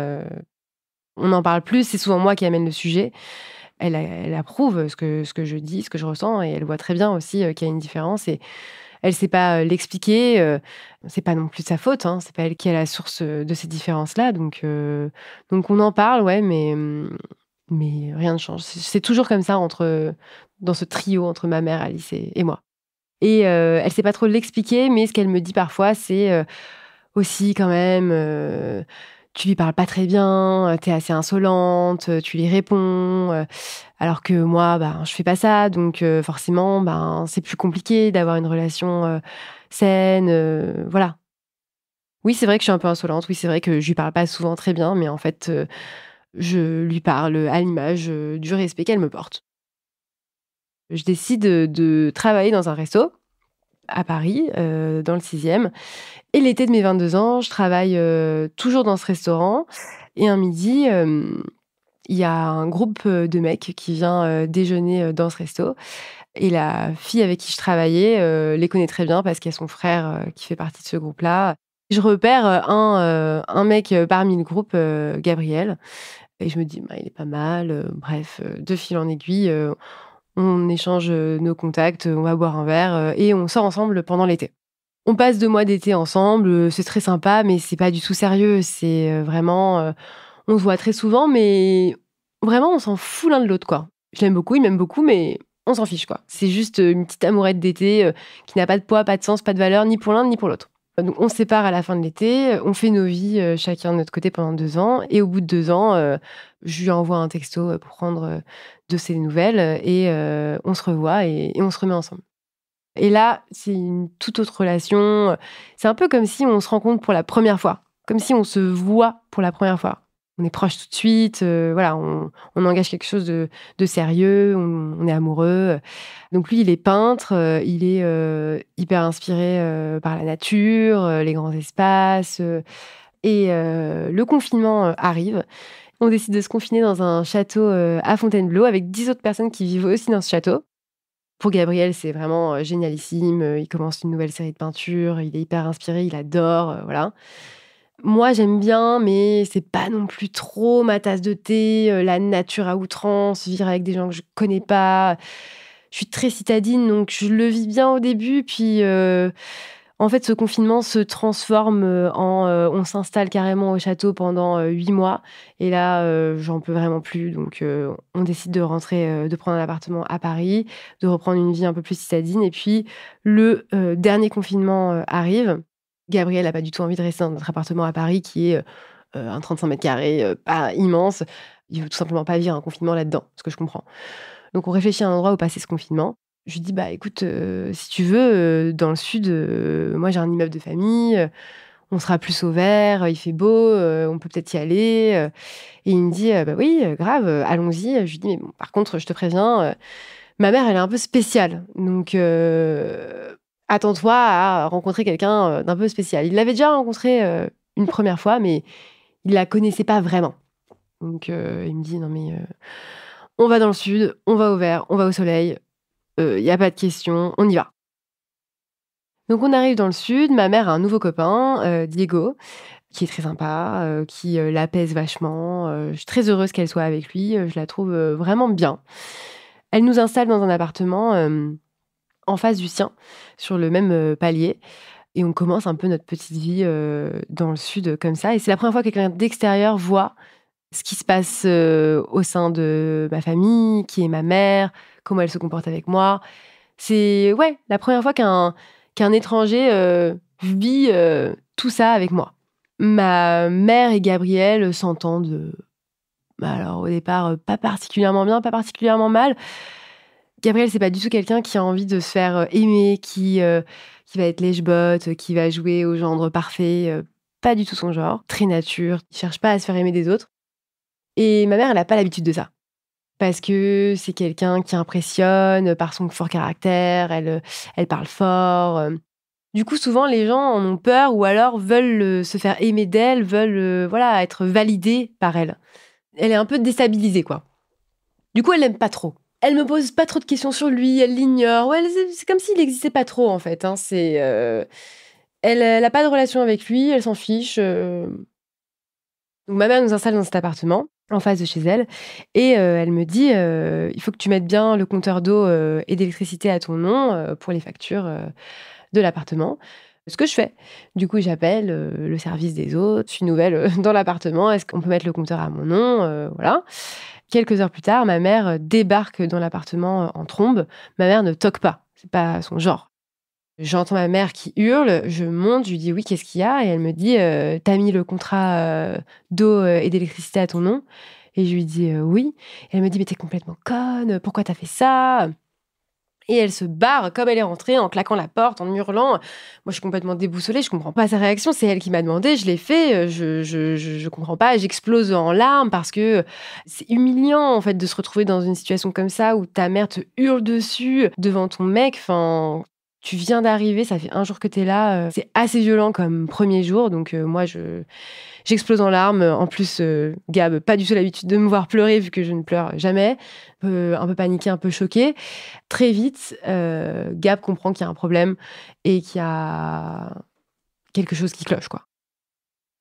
on en parle plus, c'est souvent moi qui amène le sujet. Elle approuve ce que je dis, ce que je ressens et elle voit très bien aussi, qu'il y a une différence et elle sait pas, l'expliquer, c'est pas non plus de sa faute, hein, c'est pas elle qui est la source, de ces différences-là donc on en parle, ouais, mais rien ne change. C'est toujours comme ça dans ce trio entre ma mère, Alice et moi. Et elle sait pas trop l'expliquer, mais ce qu'elle me dit parfois, c'est, aussi quand même, «Tu lui parles pas très bien, tu es assez insolente, tu lui réponds, alors que moi, ben, je fais pas ça, donc forcément, ben, c'est plus compliqué d'avoir une relation, saine», voilà. Oui, c'est vrai que je suis un peu insolente, oui, c'est vrai que je lui parle pas souvent très bien, mais en fait, je lui parle à l'image, du respect qu'elle me porte. Je décide, de travailler dans un resto à Paris, dans le 6e et l'été de mes 22 ans, je travaille, toujours dans ce restaurant et un midi, il y a un groupe, de mecs qui vient, déjeuner, dans ce resto et la fille avec qui je travaillais, les connaît très bien parce qu'il y a son frère, qui fait partie de ce groupe-là. Je repère, un mec, parmi le groupe, Gabriel et je me dis: «Bah, il est pas mal», bref, de fil en aiguille, on échange, nos contacts, on va boire un verre, et on sort ensemble pendant l'été. On passe 2 mois d'été ensemble, c'est très sympa, mais c'est pas du tout sérieux. C'est, vraiment, on se voit très souvent, mais vraiment on s'en fout l'un de l'autre, quoi. Je l'aime beaucoup, il m'aime beaucoup, mais on s'en fiche, quoi. C'est juste, une petite amourette d'été, qui n'a pas de poids, pas de sens, pas de valeur, ni pour l'un ni pour l'autre. Donc on se sépare à la fin de l'été, on fait nos vies, chacun de notre côté pendant 2 ans et au bout de 2 ans, je lui envoie un texto, pour prendre, de ses nouvelles, et on se revoit et on se remet ensemble. Et là, c'est une toute autre relation, c'est un peu comme si on se rencontre pour la première fois, comme si on se voit pour la première fois. On est proches tout de suite, voilà, on engage quelque chose de sérieux, on est amoureux. Donc lui, il est peintre, il est, hyper inspiré, par la nature, les grands espaces, et le confinement, arrive. On décide de se confiner dans un château, à Fontainebleau avec 10 autres personnes qui vivent aussi dans ce château. Pour Gabriel, c'est vraiment, génialissime, il commence une nouvelle série de peintures, il est hyper inspiré, il adore, voilà. Moi, j'aime bien, mais c'est pas non plus trop ma tasse de thé, la nature à outrance, vivre avec des gens que je connais pas. Je suis très citadine, donc je le vis bien au début, puis, en fait, ce confinement se transforme, on s'installe carrément au château pendant, 8 mois et là, j'en peux vraiment plus donc on décide de rentrer, de prendre un appartement à Paris, de reprendre une vie un peu plus citadine et puis le, dernier confinement, arrive. Gabriel a pas du tout envie de rester dans notre appartement à Paris qui est, un 35 carrés, pas immense. Il veut tout simplement pas vivre un confinement là-dedans, ce que je comprends. Donc on réfléchit à un endroit où passer ce confinement. Je lui dis: «Bah, écoute, si tu veux, dans le sud, moi j'ai un immeuble de famille, on sera plus au vert, il fait beau, on peut peut-être y aller», et il me dit: «Bah oui, grave, allons-y». Je lui dis: «Mais bon, par contre, je te préviens, ma mère, elle est un peu spéciale, donc attends-toi à rencontrer quelqu'un, d'un peu spécial». Il l'avait déjà rencontrée, une première fois, mais il la connaissait pas vraiment. Donc il me dit: «Non mais on va dans le sud, on va au vert, on va au soleil, il y a pas de question, on y va». Donc on arrive dans le sud, ma mère a un nouveau copain, Diego, qui est très sympa, qui, l'apaise vachement, je suis très heureuse qu'elle soit avec lui, je la trouve, vraiment bien. Elle nous installe dans un appartement, en face du sien, sur le même, palier et on commence un peu notre petite vie, dans le sud, comme ça et c'est la première fois que quelqu'un d'extérieur voit, ce qui se passe au sein de ma famille, qui est ma mère, comment elle se comporte avec moi. C'est la première fois qu'un étranger vit tout ça avec moi. Ma mère et Gabriel s'entendent, alors au départ, pas particulièrement bien, pas particulièrement mal. Gabriel, c'est pas du tout quelqu'un qui a envie de se faire aimer, qui va être lèche-botte, qui va jouer au gendre parfait. Pas du tout son genre. Très nature. Il cherche pas à se faire aimer des autres. Et ma mère, elle a pas l'habitude de ça. Parce que c'est quelqu'un qui impressionne par son fort caractère, elle parle fort. Du coup, souvent, les gens en ont peur ou alors veulent se faire aimer d'elle, veulent être validés par elle. Elle est un peu déstabilisée, quoi. Du coup, elle l'aime pas trop. Elle me pose pas trop de questions sur lui, elle l'ignore. C'est comme s'il n'existait pas trop, en fait. Hein. Elle a pas de relation avec lui, elle s'en fiche. Donc, ma mère nous installe dans cet appartement, en face de chez elle, et elle me dit il faut que tu mettes bien le compteur d'eau et d'électricité à ton nom pour les factures de l'appartement. Ce que je fais. Du coup, j'appelle le service des eaux. Je suis nouvelle dans l'appartement. Est-ce qu'on peut mettre le compteur à mon nom? Voilà. Quelques heures plus tard, ma mère débarque dans l'appartement en trombe. Ma mère ne toque pas. C'est pas son genre. J'entends ma mère qui hurle. Je monte, je lui dis oui, qu'est-ce qu'il y a? Et elle me dit t'as mis le contrat d'eau et d'électricité à ton nom? Et je lui dis oui. Et elle me dit mais t'es complètement conne. Pourquoi t'as fait ça? Et elle se barre comme elle est rentrée, en claquant la porte, en hurlant. Moi, je suis complètement déboussolée, je comprends pas sa réaction. C'est elle qui m'a demandé, je l'ai fait, je comprends pas. J'explose en larmes parce que c'est humiliant, en fait, de se retrouver dans une situation comme ça où ta mère te hurle dessus devant ton mec. Enfin, tu viens d'arriver, ça fait un jour que t'es là. C'est assez violent comme premier jour, donc moi, j'explose en larmes. En plus, Gab, pas du tout l'habitude de me voir pleurer vu que je ne pleure jamais. Un peu paniquée, un peu choquée. Très vite, Gab comprend qu'il y a un problème et qu'il y a quelque chose qui cloche, quoi.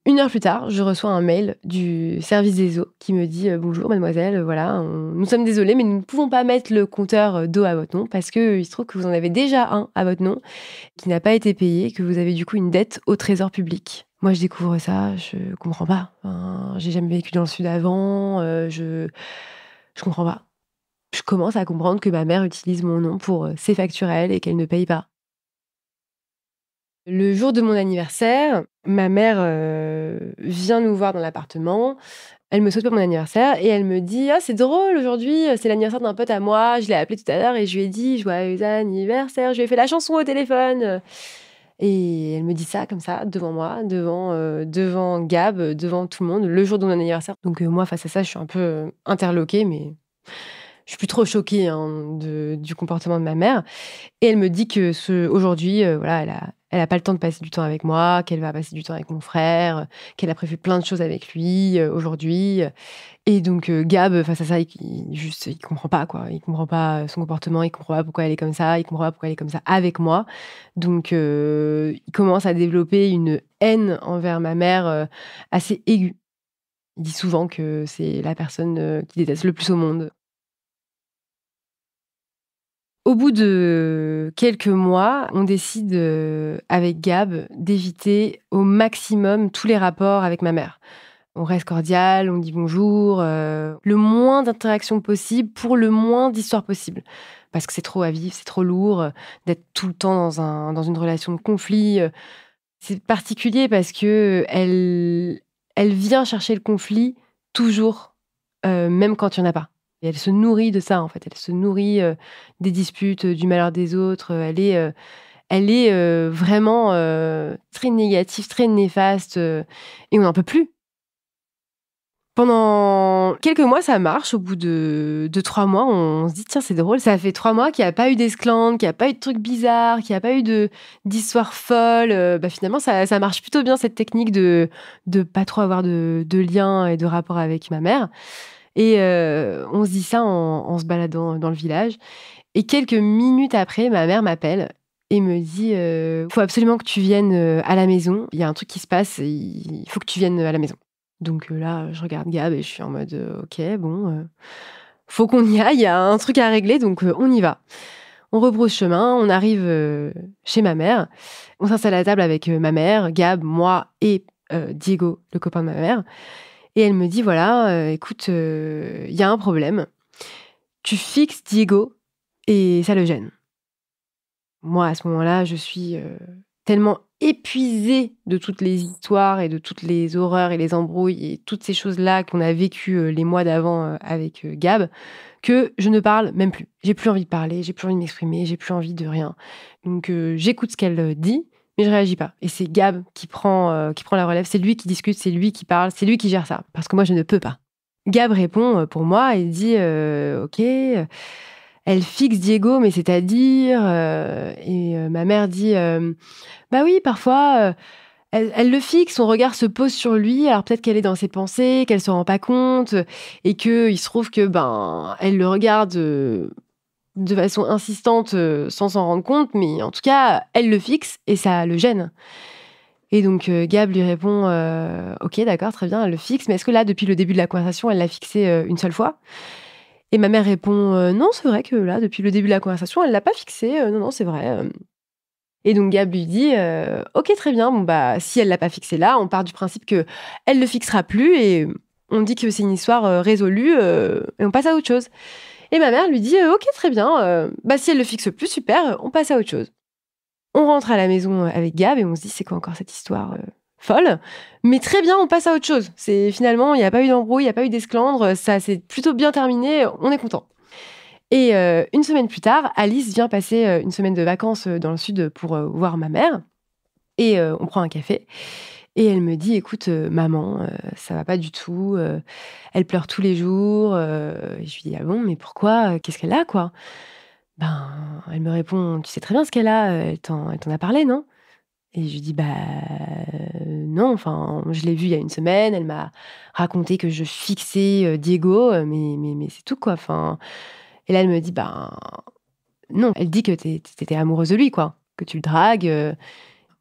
1 heure plus tard, je reçois un mail du service des eaux qui me dit bonjour mademoiselle, voilà, nous sommes désolés, mais nous ne pouvons pas mettre le compteur d'eau à votre nom parce que il se trouve que vous en avez déjà un à votre nom qui n'a pas été payé, que vous avez du coup une dette au trésor public. Moi, je découvre ça, je comprends pas. Enfin, j'ai jamais vécu dans le sud avant, je comprends pas. Je commence à comprendre que ma mère utilise mon nom pour ses factures à elle et qu'elle ne paye pas. Le jour de mon anniversaire, ma mère vient nous voir dans l'appartement. Elle me souhaite pas mon anniversaire et elle me dit ah c'est drôle aujourd'hui, c'est l'anniversaire d'un pote à moi. Je l'ai appelé tout à l'heure et je lui ai dit joyeux anniversaire. Je lui ai fait la chanson au téléphone. Et elle me dit ça comme ça devant moi, devant Gab, devant tout le monde, le jour de mon anniversaire. Donc moi face à ça, je suis un peu interloquée, mais je suis plus trop choquée du comportement de ma mère. Et elle me dit que aujourd'hui, elle a pas le temps de passer du temps avec moi, qu'elle va passer du temps avec mon frère, qu'elle a prévu plein de choses avec lui aujourd'hui. Et donc Gab, face à ça, il comprend pas quoi. Il comprend pas son comportement, il comprend pas pourquoi elle est comme ça, il comprend pas pourquoi elle est comme ça avec moi. Donc il commence à développer une haine envers ma mère assez aiguë. Il dit souvent que c'est la personne qu'il déteste le plus au monde. Au bout de quelques mois, on décide, avec Gab, d'éviter au maximum tous les rapports avec ma mère. On reste cordial, on dit bonjour, le moins d'interactions possible pour le moins d'histoires possible. Parce que c'est trop à vivre, c'est trop lourd, d'être tout le temps dans une relation de conflit. C'est particulier parce qu'elle vient chercher le conflit toujours, même quand il y en a pas. Et elle se nourrit de ça, en fait. Elle se nourrit des disputes, du malheur des autres. Elle est vraiment très négative, très néfaste, et on n'en peut plus. Pendant quelques mois, ça marche. Au bout de 3 mois, on se dit tiens, c'est drôle. Ça fait 3 mois qu'il n'y a pas eu d'esclandre, qu'il n'y a pas eu de trucs bizarres, qu'il n'y a pas eu d'histoires folles. Finalement, ça marche plutôt bien cette technique de pas trop avoir de lien et de rapport avec ma mère. Et on se dit ça en se baladant dans le village. Et quelques minutes après, ma mère m'appelle et me dit faut absolument que tu viennes à la maison. Il y a un truc qui se passe, il faut que tu viennes à la maison. Donc là, je regarde Gab et je suis en mode ok, bon, faut qu'on y aille, il y a un truc à régler, donc on y va. On rebrousse chemin, on arrive chez ma mère. On s'installe à la table avec ma mère, Gab, moi et Diego, le copain de ma mère. Et elle me dit, voilà, écoute, il y a un problème. Tu fixes Diego et ça le gêne. Moi, à ce moment-là, je suis tellement épuisée de toutes les histoires et de toutes les horreurs et les embrouilles et toutes ces choses-là qu'on a vécues les mois d'avant avec Gab, que je ne parle même plus. J'ai plus envie de parler, j'ai plus envie de m'exprimer, j'ai plus envie de rien. Donc j'écoute ce qu'elle dit, mais je réagis pas. Et c'est Gab qui prend la relève, c'est lui qui discute, c'est lui qui parle, c'est lui qui gère ça, parce que moi, je ne peux pas. Gab répond pour moi et dit OK, elle fixe Diego, mais c'est-à-dire ma mère dit bah oui, parfois elle le fixe, son regard se pose sur lui, alors peut-être qu'elle est dans ses pensées, qu'elle se rend pas compte et que il se trouve que elle le regarde de façon insistante sans s'en rendre compte, mais en tout cas, elle le fixe et ça le gêne. Et donc Gab lui répond OK, d'accord, très bien, elle le fixe, mais est-ce que là, depuis le début de la conversation, elle l'a fixé une seule fois? Et ma mère répond non, c'est vrai que là, depuis le début de la conversation, elle l'a pas fixé, non, non, c'est vrai. Et donc Gab lui dit OK, très bien, bon, bah, si elle l'a pas fixé là, on part du principe que elle le fixera plus et on dit que c'est une histoire résolue et on passe à autre chose. Et ma mère lui dit OK, très bien, bah, si elle le fixe plus, super, on passe à autre chose. On rentre à la maison avec Gab et on se dit c'est quoi encore cette histoire folle, mais très bien, on passe à autre chose. C'est finalement, il n'y a pas eu d'embrouille, il n'y a pas eu d'esclandre, ça s'est plutôt bien terminé, on est content. Et une semaine plus tard, Alice vient passer une semaine de vacances dans le sud pour voir ma mère. Et on prend un café. Et elle me dit, écoute, maman, ça va pas du tout. Elle pleure tous les jours. Et je lui dis, ah bon, mais pourquoi? Qu'est-ce qu'elle a, quoi? Ben, elle me répond, tu sais très bien ce qu'elle a. Elle t'en a parlé, non? Et je lui dis, bah non, enfin, je l'ai vue il y a une semaine. Elle m'a raconté que je fixais Diego, mais c'est tout, quoi. Enfin, et là, elle me dit, ben non. Elle dit que t'étais amoureuse de lui, quoi, que tu le dragues.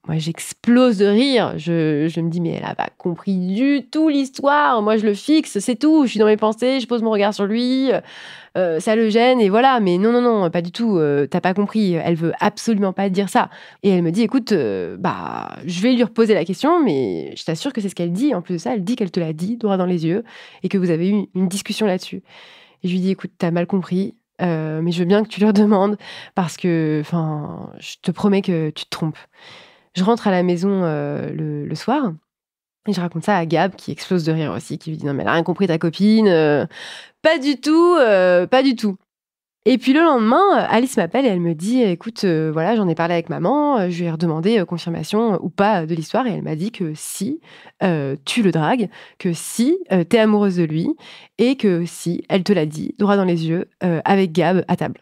Moi, j'explose de rire. Je me dis, mais elle a pas compris du tout l'histoire. Moi, je le fixe, c'est tout. Je suis dans mes pensées, je pose mon regard sur lui. Ça le gêne et voilà. Mais non, non, non, pas du tout. T'as pas compris. Elle veut absolument pas dire ça. Et elle me dit, écoute, bah, je vais lui reposer la question, mais je t'assure que c'est ce qu'elle dit. En plus de ça, elle dit qu'elle te l'a dit droit dans les yeux et que vous avez eu une discussion là-dessus. Et je lui dis, écoute, t'as mal compris. Mais je veux bien que tu leur demandes parce que, enfin, je te promets que tu te trompes. Je rentre à la maison le soir et je raconte ça à Gab qui explose de rire aussi, qui lui dit non mais elle a rien compris ta copine, pas du tout, pas du tout. Et puis le lendemain, Alice m'appelle et elle me dit écoute, voilà j'en ai parlé avec maman, je lui ai redemandé confirmation ou pas de l'histoire et elle m'a dit que si tu le dragues, que si t'es amoureuse de lui et que si elle te l'a dit droit dans les yeux avec Gab à table.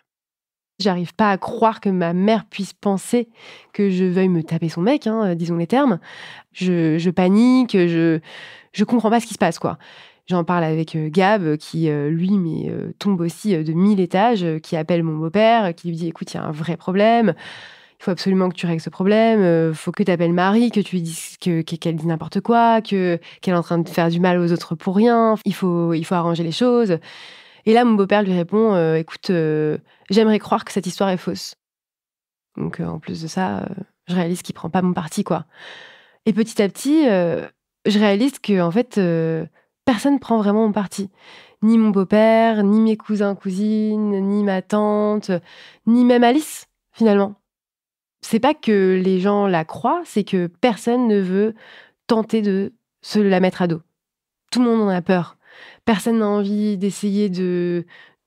J'arrive pas à croire que ma mère puisse penser que je veuille me taper son mec, hein, disons les termes. Je panique, je comprends pas ce qui se passe, quoi. J'en parle avec Gab qui, lui, tombe aussi de 1000 étages, qui appelle mon beau-père, qui lui dit: «Écoute, il y a un vrai problème. Il faut absolument que tu règles ce problème. Faut que tu appelles Marie, que tu lui dises qu'elle dit n'importe quoi, qu'elle est en train de faire du mal aux autres pour rien. Il faut arranger les choses». Et là, mon beau-père lui répond écoute, j'aimerais croire que cette histoire est fausse. Donc, en plus de ça, je réalise qu'il prend pas mon parti, quoi. Et petit à petit, je réalise que en fait, personne prend vraiment mon parti. Ni mon beau-père, ni mes cousins, cousines, ni ma tante, ni même Alice, finalement. C'est pas que les gens la croient, c'est que personne ne veut tenter de se la mettre à dos. Tout le monde en a peur. Personne n'a envie d'essayer de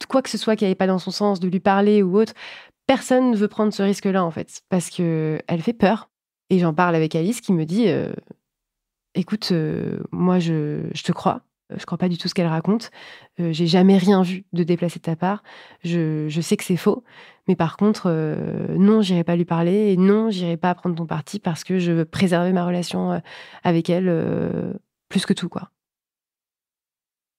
quoi que ce soit qui n'allait pas dans son sens, de lui parler ou autre. Personne ne veut prendre ce risque-là, en fait, parce qu'elle fait peur. Et j'en parle avec Alice qui me dit écoute, moi, je te crois. Je crois pas du tout ce qu'elle raconte. J'ai jamais rien vu de déplacé de ta part. Je sais que c'est faux. Mais par contre, non, j'irai pas lui parler. Et non, j'irai pas prendre ton parti parce que je veux préserver ma relation avec elle plus que tout, quoi.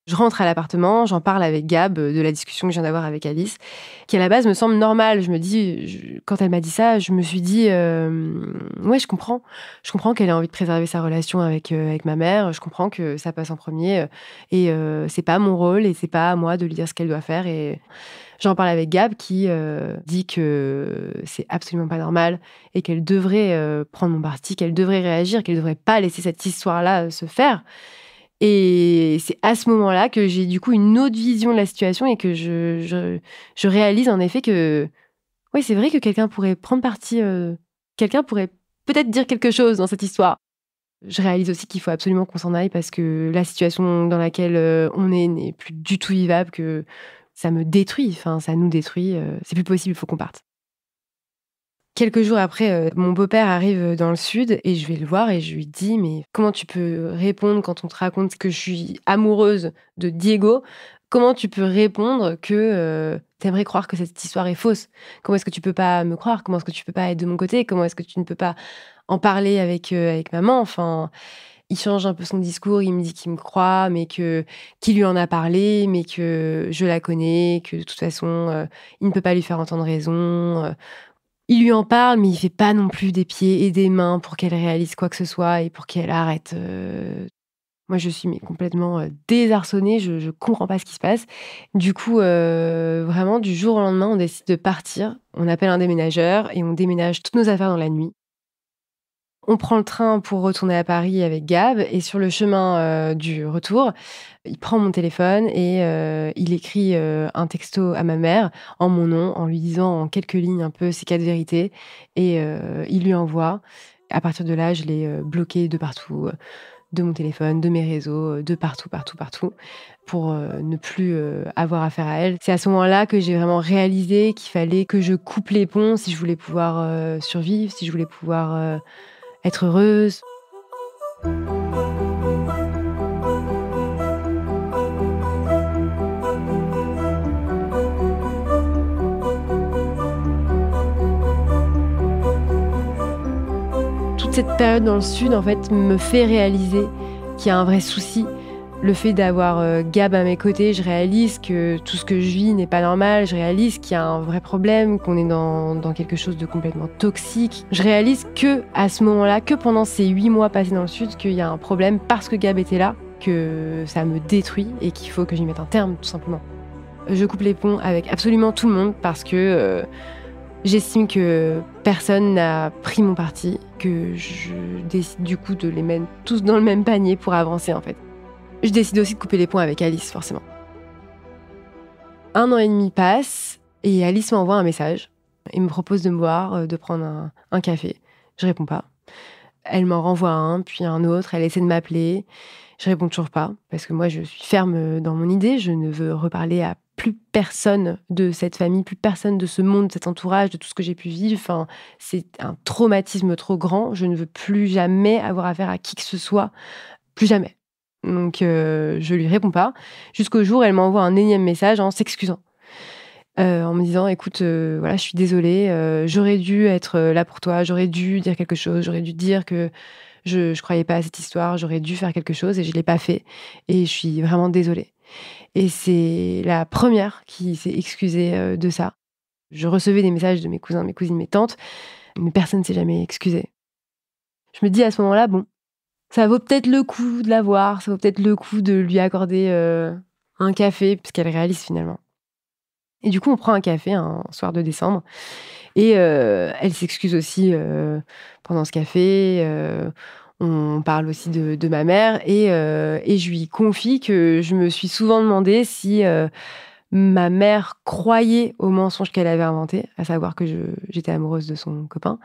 Je rentre à l'appartement, j'en parle avec Gab de la discussion que je viens d'avoir avec Alice, qui à la base me semble normale. Je me dis, quand elle m'a dit ça, je me suis dit, ouais, je comprends. Je comprends qu'elle ait envie de préserver sa relation avec ma mère. Je comprends que ça passe en premier. Et c'est pas mon rôle et c'est pas à moi de lui dire ce qu'elle doit faire. Et j'en parle avec Gab qui dit que c'est absolument pas normal et qu'elle devrait prendre mon parti, qu'elle devrait réagir, qu'elle devrait pas laisser cette histoire-là se faire. Et c'est à ce moment-là que j'ai du coup une autre vision de la situation et que je réalise en effet que, oui, c'est vrai que quelqu'un pourrait prendre parti, quelqu'un pourrait peut-être dire quelque chose dans cette histoire. Je réalise aussi qu'il faut absolument qu'on s'en aille parce que la situation dans laquelle on est n'est plus du tout vivable, que ça me détruit, enfin ça nous détruit, c'est plus possible, il faut qu'on parte. Quelques jours après, mon beau-père arrive dans le sud et je vais le voir et je lui dis: «Mais comment tu peux répondre quand on te raconte que je suis amoureuse de Diego? Comment tu peux répondre que, tu aimerais croire que cette histoire est fausse? Comment est-ce que tu peux pas me croire? Comment est-ce que tu peux pas être de mon côté? Comment est-ce que tu ne peux pas en parler avec maman?» Enfin, il change un peu son discours, il me dit qu'il me croit, mais qu'il lui en a parlé, mais que je la connais, que de toute façon, il ne peut pas lui faire entendre raison. Il lui en parle, mais il fait pas non plus des pieds et des mains pour qu'elle réalise quoi que ce soit et pour qu'elle arrête. Moi, je suis mais complètement, désarçonnée, je comprends pas ce qui se passe. Du coup, vraiment du jour au lendemain, on décide de partir. On appelle un déménageur et on déménage toutes nos affaires dans la nuit. On prend le train pour retourner à Paris avec Gab et sur le chemin, du retour, il prend mon téléphone et il écrit, un texto à ma mère en mon nom, en lui disant en quelques lignes un peu ses 4 vérités et il lui envoie. À partir de là, je l'ai, bloqué de partout, de mon téléphone, de mes réseaux, de partout, partout, partout pour, ne plus, avoir affaire à elle. C'est à ce moment-là que j'ai vraiment réalisé qu'il fallait que je coupe les ponts si je voulais pouvoir, survivre, si je voulais pouvoir, être heureuse. Toute cette période dans le sud, en fait, me fait réaliser qu'il y a un vrai souci. Le fait d'avoir, Gab à mes côtés, je réalise que tout ce que je vis n'est pas normal. Je réalise qu'il y a un vrai problème, qu'on est dans quelque chose de complètement toxique. Je réalise que à ce moment-là, que pendant ces 8 mois passés dans le sud, qu'il y a un problème parce que Gab était là, que ça me détruit et qu'il faut que j'y mette un terme, tout simplement. Je coupe les ponts avec absolument tout le monde parce que, j'estime que personne n'a pris mon parti, que je décide du coup de les mettre tous dans le même panier pour avancer, en fait. Je décide aussi de couper les ponts avec Alice, forcément. 1 an et demi passe et Alice m'envoie un message et me propose de me voir, de prendre un café. Je réponds pas. Elle m'en renvoie un, puis un autre, elle essaie de m'appeler. Je réponds toujours pas, parce que moi je suis ferme, dans mon idée. Je ne veux reparler à plus personne de cette famille, plus personne de ce monde, de cet entourage, de tout ce que j'ai pu vivre. Enfin, c'est un traumatisme trop grand. Je ne veux plus jamais avoir affaire à qui que ce soit, plus jamais. Donc je lui réponds pas, jusqu'au jour où elle m'envoie un énième message en s'excusant. En me disant: «Écoute, voilà, je suis désolée, j'aurais dû être, là pour toi, j'aurais dû dire quelque chose, j'aurais dû dire que je croyais pas à cette histoire, j'aurais dû faire quelque chose et je l'ai pas fait et je suis vraiment désolée». Et c'est la première qui s'est excusée, de ça. Je recevais des messages de mes cousins, mes cousines, mes tantes, mais personne ne s'est jamais excusé. Je me dis à ce moment-là: «Bon, ça vaut peut-être le coup de la voir, ça vaut peut-être le coup de lui accorder, un café», puisqu'elle réalise finalement. Et du coup, on prend un café un soir de décembre et elle s'excuse aussi, pendant ce café, on parle aussi de ma mère et je lui confie que je me suis souvent demandé si, ma mère croyait au mensonge qu'elle avait inventé, à savoir que j'étais amoureuse de son copain,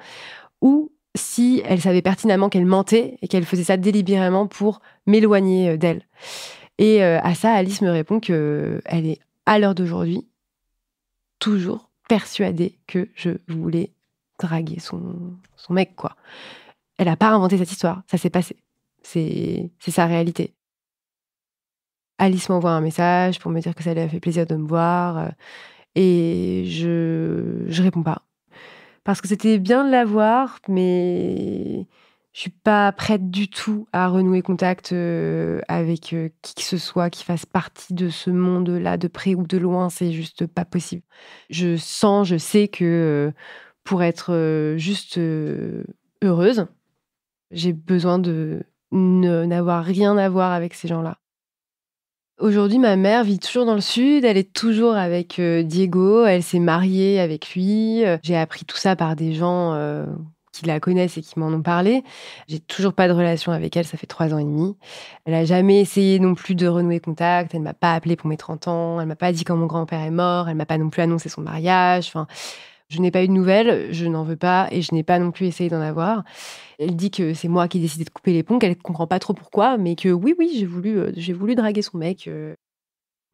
ou si elle savait pertinemment qu'elle mentait et qu'elle faisait ça délibérément pour m'éloigner, d'elle. Et à ça, Alice me répond qu'elle est, à l'heure d'aujourd'hui, toujours persuadée que je voulais draguer son mec, quoi. Elle a pas inventé cette histoire, ça s'est passé. C'est sa réalité. Alice m'envoie un message pour me dire que ça lui a fait plaisir de me voir, et je réponds pas. Parce que c'était bien de la voir, mais je suis pas prête du tout à renouer contact, avec, qui que ce soit qui fasse partie de ce monde-là, de près ou de loin, c'est juste pas possible. Je sais que, pour être, juste, heureuse, j'ai besoin de n'avoir rien à voir avec ces gens-là. Aujourd'hui, ma mère vit toujours dans le sud, elle est toujours avec, Diego, elle s'est mariée avec lui, j'ai appris tout ça par des gens, qui la connaissent et qui m'en ont parlé. J'ai toujours pas de relation avec elle, ça fait 3 ans et demi. Elle a jamais essayé non plus de renouer contact, elle m'a pas appelée pour mes 30 ans, elle m'a pas dit quand mon grand-père est mort, elle m'a pas non plus annoncé son mariage. Enfin, je n'ai pas eu de nouvelles, je n'en veux pas et je n'ai pas non plus essayé d'en avoir. Elle dit que c'est moi qui ai décidé de couper les ponts, qu'elle comprend pas trop pourquoi, mais que oui, j'ai voulu draguer son mec.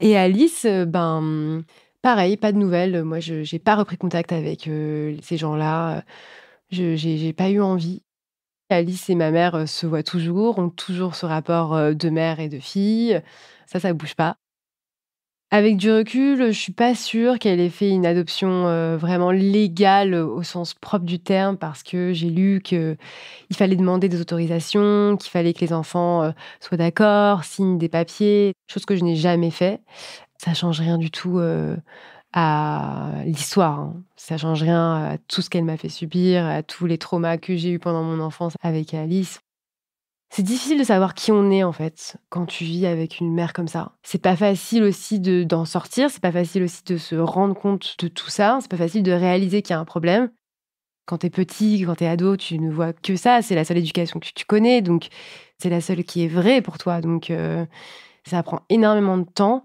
Et Alice, pareil, pas de nouvelles. Moi, je j'ai pas repris contact avec, ces gens-là. J'ai pas eu envie. Alice et ma mère, se voient toujours, ont toujours ce rapport, de mère et de fille. Ça bouge pas. Avec du recul, je suis pas sûre qu'elle ait fait une adoption, vraiment légale, au sens propre du terme, parce que j'ai lu qu'il fallait demander des autorisations, qu'il fallait que les enfants, soient d'accord, signent des papiers, chose que je n'ai jamais fait. Ça change rien du tout, à l'histoire, hein. Ça change rien à tout ce qu'elle m'a fait subir, à tous les traumas que j'ai eus pendant mon enfance avec Alice. C'est difficile de savoir qui on est, en fait, quand tu vis avec une mère comme ça. C'est pas facile aussi d'en sortir, c'est pas facile aussi de se rendre compte de tout ça, c'est pas facile de réaliser qu'il y a un problème. Quand t'es petit, quand t'es ado, tu ne vois que ça, c'est la seule éducation que tu connais, donc c'est la seule qui est vraie pour toi, donc ça prend énormément de temps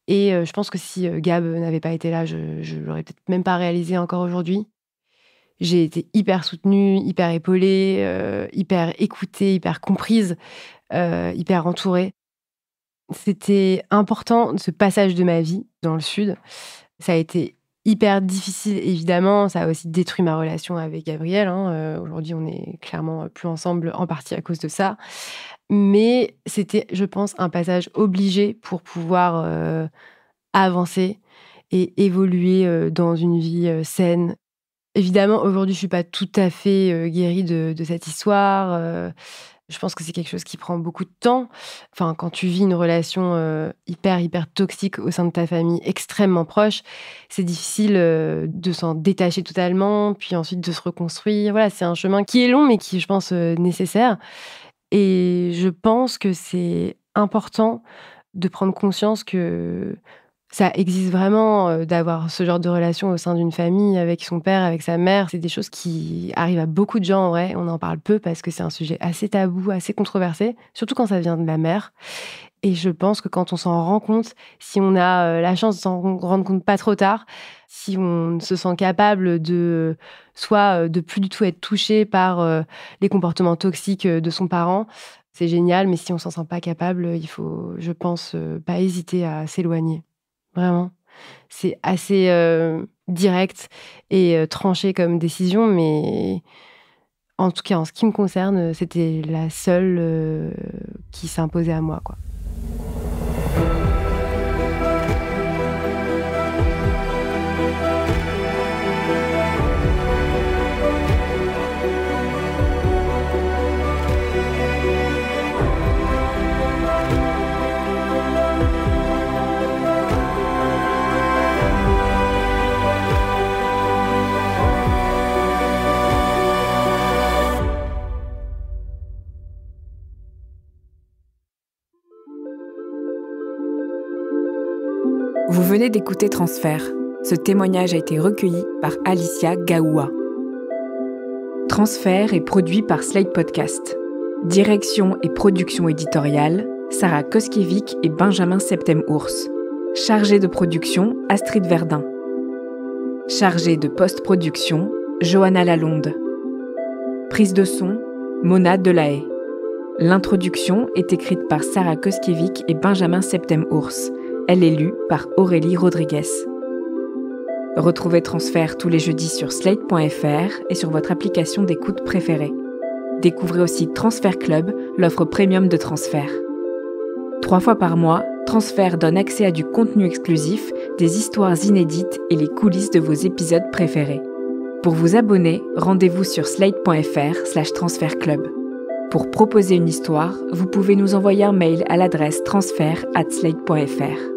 et je pense que si, Gab n'avait pas été là, je l'aurais peut-être même pas réalisé encore aujourd'hui. J'ai été hyper soutenue, hyper épaulée, hyper écoutée, hyper comprise, hyper entourée. C'était important, ce passage de ma vie dans le sud. Ça a été hyper difficile, évidemment. Ça a aussi détruit ma relation avec Gabriel, hein. Aujourd'hui, on est clairement plus ensemble, en partie à cause de ça. Mais c'était, je pense, un passage obligé pour pouvoir, avancer et évoluer, dans une vie, saine. Évidemment, aujourd'hui, je suis pas tout à fait, guérie de cette histoire. Je pense que c'est quelque chose qui prend beaucoup de temps. Enfin, quand tu vis une relation, hyper, hyper toxique au sein de ta famille, extrêmement proche, c'est difficile, de s'en détacher totalement, puis ensuite de se reconstruire. Voilà, c'est un chemin qui est long, mais qui est, je pense, nécessaire. Et je pense que c'est important de prendre conscience que ça existe vraiment, d'avoir ce genre de relation au sein d'une famille avec son père, avec sa mère. C'est des choses qui arrivent à beaucoup de gens en vrai. On en parle peu parce que c'est un sujet assez tabou, assez controversé, surtout quand ça vient de la mère. Et je pense que quand on s'en rend compte, si on a, la chance de s'en rendre compte pas trop tard, si on se sent capable de soit, de plus du tout être touché par, les comportements toxiques, de son parent, c'est génial. Mais si on s'en sent pas capable, il faut, je pense, pas hésiter à s'éloigner. Vraiment. C'est assez, direct et tranché comme décision, mais en tout cas, en ce qui me concerne, c'était la seule, qui s'imposait à moi, quoi. Vous venez d'écouter Transfert. Ce témoignage a été recueilli par Alicia Gaoua. Transfert est produit par Slate Podcast. Direction et production éditoriale, Sarah Koskiewicz et Benjamin Septem-Ours. Chargé de production, Astrid Verdun. Chargé de post-production, Johanna Lalonde. Prise de son, Mona Delahaye. L'introduction est écrite par Sarah Koskiewicz et Benjamin Septem-Ours. Elle est lue par Aurélie Rodriguez. Retrouvez Transfert tous les jeudis sur slate.fr et sur votre application d'écoute préférée. Découvrez aussi Transfert Club, l'offre premium de Transfert. 3 fois par mois, Transfert donne accès à du contenu exclusif, des histoires inédites et les coulisses de vos épisodes préférés. Pour vous abonner, rendez-vous sur slate.fr/transfertclub. Pour proposer une histoire, vous pouvez nous envoyer un mail à l'adresse transfert@slate.fr.